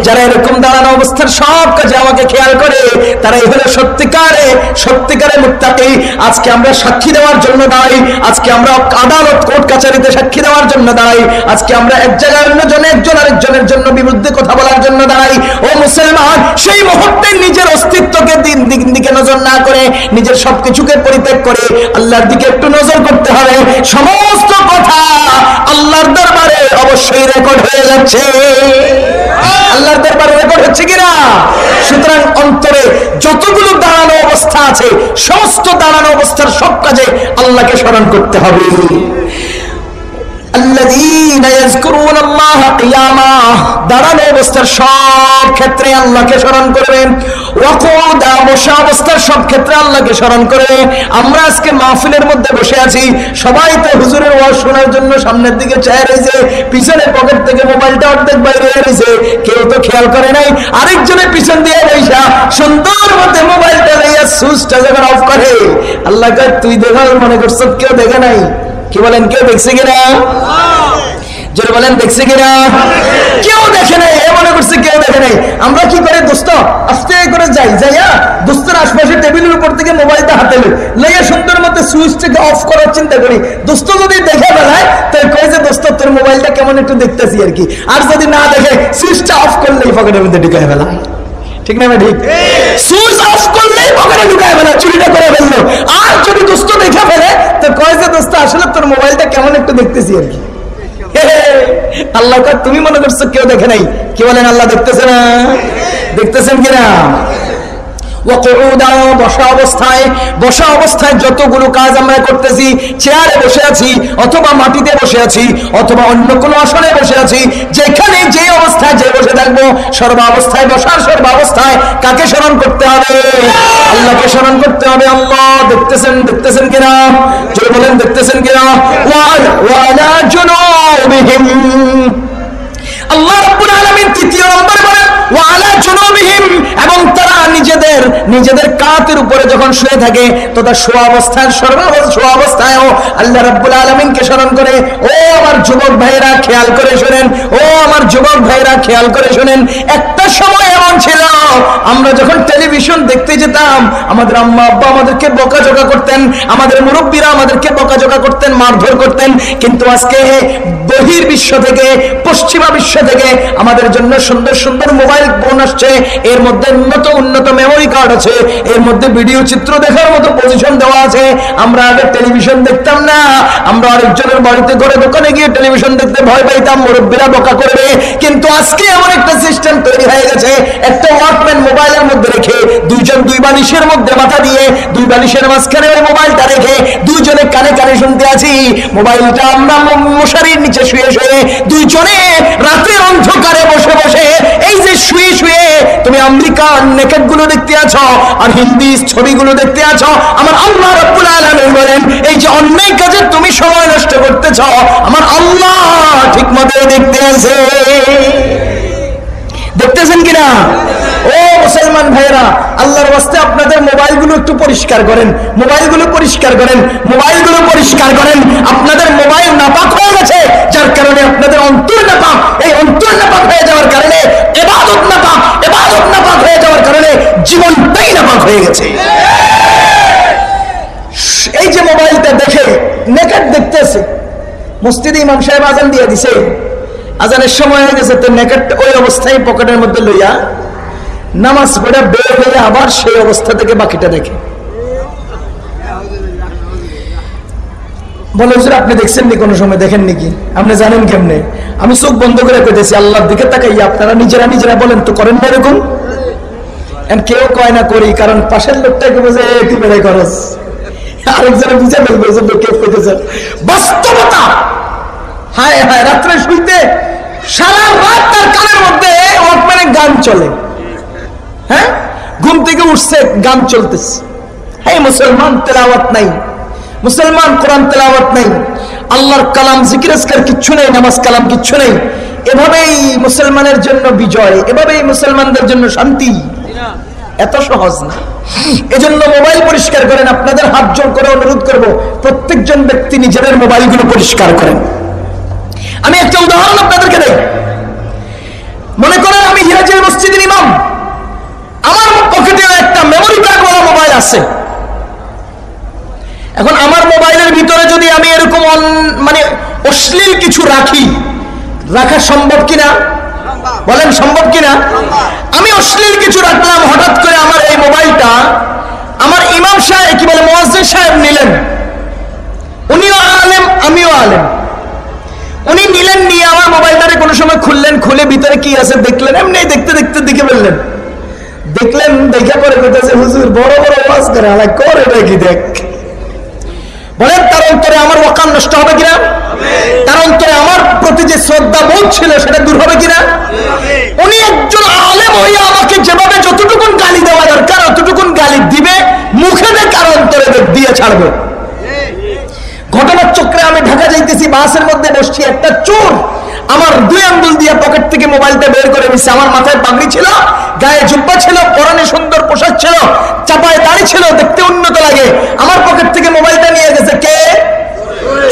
Speaker 1: যারা এরকম দাঁড়ানো অবস্থার সব কাজে আমাকে খেয়াল করে, তারাই হলো সত্যিকারে মুত্তাকি। আজকে আমরা সাক্ষী দেওয়ার জন্য দাঁড়াই, আজকে আমরা আদালত কোর্ট কাছারিতে সাক্ষী দেওয়ার জন্য দাঁড়াই, আজকে আমরা এক জায়গায় অন্যজনে একজন আরেকজনের জন্য বিরুদ্ধে কথা বলার জন্য দাঁড়াই। ও মুসলমান, সেই মুহূর্তে নিজের অস্তিত্বকে দিকে নজর না করে, নিজের সবকিছুকে পরিত্যাগ করে আল্লাহর দিকে একটু নজর করতে হবে। সমস্ত কথা আল্লাহর দরবারে অবশ্যই রেকর্ড হয়ে যাচ্ছে। আল্লাহর দরবারে রেকর্ড হচ্ছে কিনা? সুতরাং অন্তরে যতগুলো দাঁড়ানো অবস্থা আছে, সমস্ত দাঁড়ানো অবস্থার সব কাজে আল্লাহকে স্মরণ করতে হবে। আল্লাযীনা ইয়াযকুরুনাল্লাহা কিয়ামা, দাঁড়ানো অবস্থার সব ক্ষেত্রে আল্লাহকে স্মরণ করবেন। ওয়া কুউদা, বসা অবস্থার সব ক্ষেত্রে আল্লাহকে স্মরণ করে। আমরা আজকে মাহফিলের মধ্যে বসে আছি, সবাই তো হুজুরের ওয়াজ শোনার জন্য সামনের দিকে চেয়ে রয়েছে, পিছনে পকেট থেকে মোবাইলটা অর্ধেক বাইরে রয়েছে, কেউ তো খেয়াল করে নাই। আরেকজনে পিছন দিয়ে বৈশা সুন্দর মতো মোবাইলটা লইয়া সুইচটা যখন অফ করে, আল্লাহ কয়, তুই দেখার মনে করছ কেউ দেখে নাই? কি বলেন, কেউ দেখছে কিনা? জোরে বলেন, দেখছে কিনা? কেউ দেখে নাই, এ মনে করছে কেউ দেখে নাই। আমরা কি করে দোস্ত আস্তে করে যাইয়া দোস্তের আশপাশে টেবিলের উপর থেকে মোবাইলটা হাতে লইয়া সুন্দর মতো সুইচটাকে অফ করার চিন্তা করি। দোস্ত যদি দেখে ফেলায় তাই কয় যে, দোস্ত তোর মোবাইলটা কেমন একটু দেখতেছি আর কি। আর যদি না দেখে, সুইচটা অফ করলেই পকেটের মধ্যে ঢুকায় ফেলায়। ঠিক না? ঠিক। সুইচ অফ করলেই পকেটে ঢুকায় ফেলা, চুরিটা করে ফেললো। আর যদি দোস্ত দেখে ফেলে তো কয় যে, দোস্ত আসলে তোর মোবাইলটা কেমন একটু দেখতেছি আর কি। আল্লাহ কয়, তুমি মনে করছো কেউ দেখে নাই? কি বলেন, আল্লাহ দেখতেছে না? দেখতেছেন কিনা? বসা অবস্থায় যতগুলো কাজ আমরা করতেছি, চেয়ারে বসে আছি অথবা মাটিতে বসে আছি অথবা অন্য কোনো আসনে বসে আছি, যেখানে যে অবস্থায় যে বসে থাকবো, সর্বাবস্থায় বসার সর্বাবস্থায় কাকে স্মরণ করতে হবে? আল্লাহকে স্মরণ করতে হবে। আল্লাহ দেখতেছেন কিনা? জোরে বলেন, দেখতেছেন কিনা? ওয়ালা জুনুবিহিম, আল্লাহ রাব্বুল আলামিন তৃতীয় নম্বর বলেন ওয়ালা জুনুবিহিম, এবং তারা নিজেদের কাঁধের উপরে যখন শুয়ে থাকে তথা শোয়া অবস্থায় আল্লাহ রাব্বুল আলামিনকে স্মরণ করে। ও আমার যুবক যুবক ভাইরা খেয়াল করে শোনেন, ও আমার যুবক ভাইরা খেয়াল করে শোনেন, একটা সময় এমন ছিল আমরা যখন টেলিভিশন দেখতে যেতাম আমাদের আম্মা আব্বা আমাদেরকে বকাঝকা করতেন, আমাদের মুরব্বীরা আমাদেরকে বকাঝকা করতেন, মারধর করতেন। কিন্তু আজকে বহির বিশ্ব থেকে, পশ্চিমা বিশ্ব থেকে আমাদের জন্য সুন্দর সুন্দর মোবাইল ফোন আসছে, এর মধ্যে উন্নত মেমোরি কার্ড আছে, এর মধ্যে ভিডিও চিত্র দেখার মতো পজিশন দেওয়া আছে। আমরা আগে টেলিভিশন দেখতাম না, আমরা আরেকজনের বাড়িতে ঘরে দোকানে গিয়ে টেলিভিশন দেখতে ভয় পাইতাম, মুরব্বীরা বকা করবে। কিন্তু আজকে এমন একটা সিস্টেম তৈরি হয়ে গেছে, একটা ওয়াকম্যান মোবাইলের মধ্যে রেখে দুইজন দুই বালিশের মধ্যে মাথা দিয়ে, দুই বালিশের মাঝখানে ওই মোবাইলটা রেখে দুইজনে কানে কানে শুনতে আছি। মোবাইলটা আমরা মশারির নিচে শুয়ে শুয়ে দুইজনে রাতের অন্ধকারে বসে বসে, এই যে শুয়ে শুয়ে তুমি আমেরিকান নেকেট গুলো দেখতে আছো আর হিন্দি ছবিগুলো দেখতে আছো, আমার আল্লাহ রাব্বুল আলামিন বলেন এই যে অন্যায় কাজে তুমি সময় নষ্ট করতেছ, আমার আল্লাহ ঠিক মতো দেখতে আছে। দেখতেছেন কিনা? ও মুসলমান ভাইরা, আল্লাহর ওয়াস্তে আপনাদের মোবাইলগুলো একটু পরিষ্কার করেন, মোবাইলগুলো পরিষ্কার করেন, মোবাইলগুলো পরিষ্কার করেন। আপনাদের মোবাইল নাপাক হয়ে গেছে, যার কারণে আপনাদের অন্তর নাপাক, এই অন্তর নাপাক হয়ে যাওয়ার কারণে ইবাদত নাপাক, ইবাদত নাপাক হয়ে যাওয়ার কারণে জীবনটাই নাপাক হয়ে গেছে। এই যে মোবাইলটা দেখে নেকেট দেখতেছে, মসজিদে ইমাম সাহেব আজান দিয়ে দিছে, আজানের সময় হয়ে গেছে, তো নেকেট ওই অবস্থায় পকেটের মধ্যে লইয়া নামাজ পড়ে বের হয়ে আবার সেই অবস্থা থেকে বাকিটা দেখে। বলে হুজুর আপনি দেখছেন নি কোনো সময়? দেখেন নাকি? আপনি জানেন কেমনে? আমি চোখ বন্ধ করে কইতেছি আল্লাহর দিকে তাকাইয়া, আপনারা নিজেরা নিজেরা বলেন তো, করেন না এরকম? কেউ কয় না করি, কারণ পাশের লোকটাকে বোঝে কি বেড়ে খরচ, আরেকজনে বুঝে ফেলবে কেউ কইতেছে বাস্তবতা। হায় হায়, রাত্রে শুইতে সারা রাত তার কানের মধ্যে ওয়াকম্যানে গান চলে, হ্যাঁ, ঘুম থেকে উঠছে গান চলতেছে। হ্যাঁ, মুসলমান তেলাওয়াত নাই, মুসলমান কোরআন তেলাওয়াত নাই, আল্লাহর কালাম জিকির আজকার কিচ্ছু নেই, নামাজ কালাম কিচ্ছু নেই। এভাবেই মুসলমানের জন্য বিজয়, এভাবেই মুসলমানদের জন্য শান্তি। এত সহজ না। এজন্য মোবাইল পরিষ্কার করেন। আপনাদের হাত জোর করে অনুরোধ করব, প্রত্যেকজন ব্যক্তি নিজেদের মোবাইলগুলো পরিষ্কার করেন। আমি একটা উদাহরণ আপনাদেরকে দেই। মনে করেন আমি হিরাজের মসজিদের ইমাম, আমার পকেটে একটা মেমোরি কার্ড ওয়ালা মোবাইল আছে। এখন আমার মোবাইলের ভিতরে যদি আমি এরকম মানে অশ্লীল কিছু রাখি, রাখা সম্ভব কিনা? বলেন সম্ভব কিনা? আমি অশ্লীল কিছু রাখলাম, হঠাৎ করে আমার এই মোবাইলটা আমার ইমাম সাহেব, কি বলে, মুয়াজ্জিন সাহেব নিলেন। উনিও আলেম, আমিও আলেম। উনি নিলেন, নিয়ে আমার মোবাইলটারে কোনো সময় খুললেন, খুলে ভিতরে কি আছে দেখলেন, এমনি দেখতে দেখতে দেখে ফেললেন। দেখলেন, দেখে পরে বলতেছে হুজুর বড় বড় ওয়াজ করে আলাই করে দেখি দেখ। বলেন তার অন্তরে আমার ওয়াকার নষ্ট হবে কিনা? তার অন্তরে আমার প্রতি যে শ্রদ্ধা বোধ ছিল সেটা দূর হবে কিনা? উনি একজন আলেম হইয়া আমাকে যেভাবে যতটুকুন গালি দেওয়া দরকার অতটুকুন গালি দিবে, মুখে দেখ আর অন্তরে দিয়ে ছাড়বে। ঘটনার চক্রে আমি ঢাকা যাইতেছি, বাসের মধ্যে বসছি, একটা চোর আমার 2 আঙ্গুল দিয়ে পকেট থেকে মোবাইলটা বের করে নিচ্ছে। আমার মাথায় পাগড়ি ছিল, গায়ে জুব্বা ছিল, পরনে সুন্দর পোশাক ছিল, চাপায় দাড়ি ছিল, দেখতে উন্নত লাগে। আমার পকেট থেকে মোবাইলটা নিয়ে গেছে কে?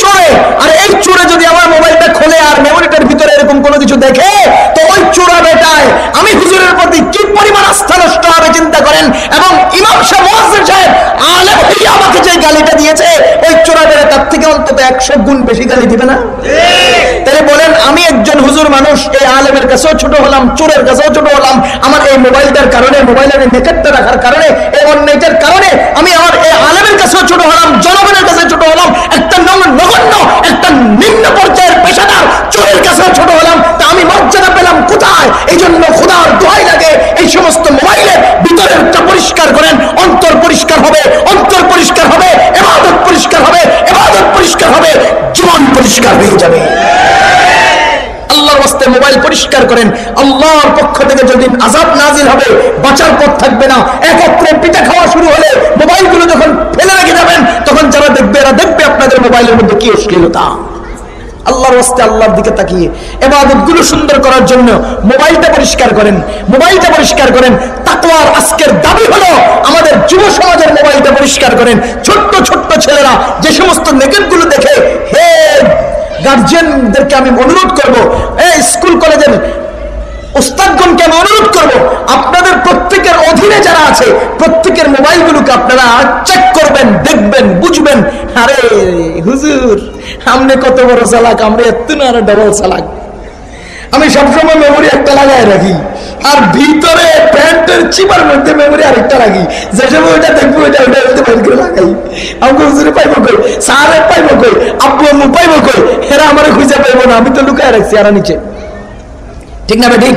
Speaker 1: চোরে। আর এই চোরে যদি আমার মোবাইলটা খোলে আর মেমোরিটার ভিতরে এরকম কোনো কিছু দেখে, তো ওই চোরা বেটায় আমি হুজুরের প্রতি কি পরিমাণ আস্থা নষ্ট হবে চিন্তা করেন। এবং ইমাম সাহেব, মুয়াজ্জিন সাহেব আলেম হইয়া আমাকে যে গালিটা দিয়েছে, ওই চোরা বেটা তার থেকে অন্তত 100 গুণ বেশি গালি দিবে না? তাহলে বলেন, আমি একজন হুজুর মানুষ, এই আলেমের কাছেও ছোট হলাম, চোরের কাছেও ছোট হলাম। আমার এই মোবাইলটার কারণে, মোবাইলের নেকেটটা রাখার কারণে, এই অন্যায়টার কারণে আমি আমার এই আলেমের কাছেও ছোট হলাম, জনগণের কাছে ছোট হলাম, একটা নগণ্য, একটা নিম্ন পর্যায়ের পেশাদার চোরের কাছেও ছোট হলাম। তা আমি মর্যাদা পেলাম কোথায়? এই জন্য খোদার দোহাই লাগে, এই সমস্ত মোবাইলের ভিতরেরটা পরিষ্কার করেন। অন্তর পরিষ্কার হবে, অন্তর পরিষ্কার হবে, ইবাদত পরিষ্কার হবে, ইবাদত পরিষ্কার হবে, জীবন পরিষ্কার হয়ে যাবে। আল্লাহর ওয়াস্তে মোবাইল পরিষ্কার করেন। আল্লাহর পক্ষ থেকে যেদিন আযাব নাজিল হবে, বাঁচার পথ থাকবে না। একত্রে পিঠা খাওয়া শুরু হলে মোবাইলগুলো যখন ফেলে রেখে যাবেন, তখন যারা দেখবে এরা দেখবে আপনাদের মোবাইলের মধ্যে কি অশ্লীলতা। আল্লাহর ওয়াস্তে আল্লাহর দিকে তাকিয়ে ইবাদতগুলো সুন্দর করার জন্য মোবাইলটা পরিষ্কার করেন, মোবাইলটা পরিষ্কার করেন। তাকওয়ার আজকের দাবি হলো আমাদের যুব সমাজের মোবাইলটা পরিষ্কার করেন। ছোট্ট ছোট্ট ছেলেরা যে সমস্ত নেকেটগুলো দেখে, হে গার্জিয়ানদেরকে আমি অনুরোধ করব, স্কুল কলেজের উস্তাদগণকে আমি অনুরোধ করব, আপনাদের প্রত্যেকের অধীনে যারা আছে প্রত্যেকের মোবাইলগুলোকে আপনারা চেক করবেন, দেখবেন, বুঝবেন। আরে হুজুর আমনে কত বড় চালাক, আমরা এত না আরো ডবল চালাক। আমি সবসময় মেমোরি একটা লাগাই রাখি, আর ভিতরে প্যান্টের চিপার মধ্যে মেমোরি আরেকটা রাখি, যে সময় ওইটা দেখবো ওইটা ওইটা বের করে লাগাই। আমাকে হুজুরে পাইব কই, স্যারে পাইব কই, আব্বু আম্মু পাইব কই, এরা আমার খুঁজে পাইব না, আমি তো লুকায় রাখছি আর নিচে। ঠিক না ভাই? ঠিক।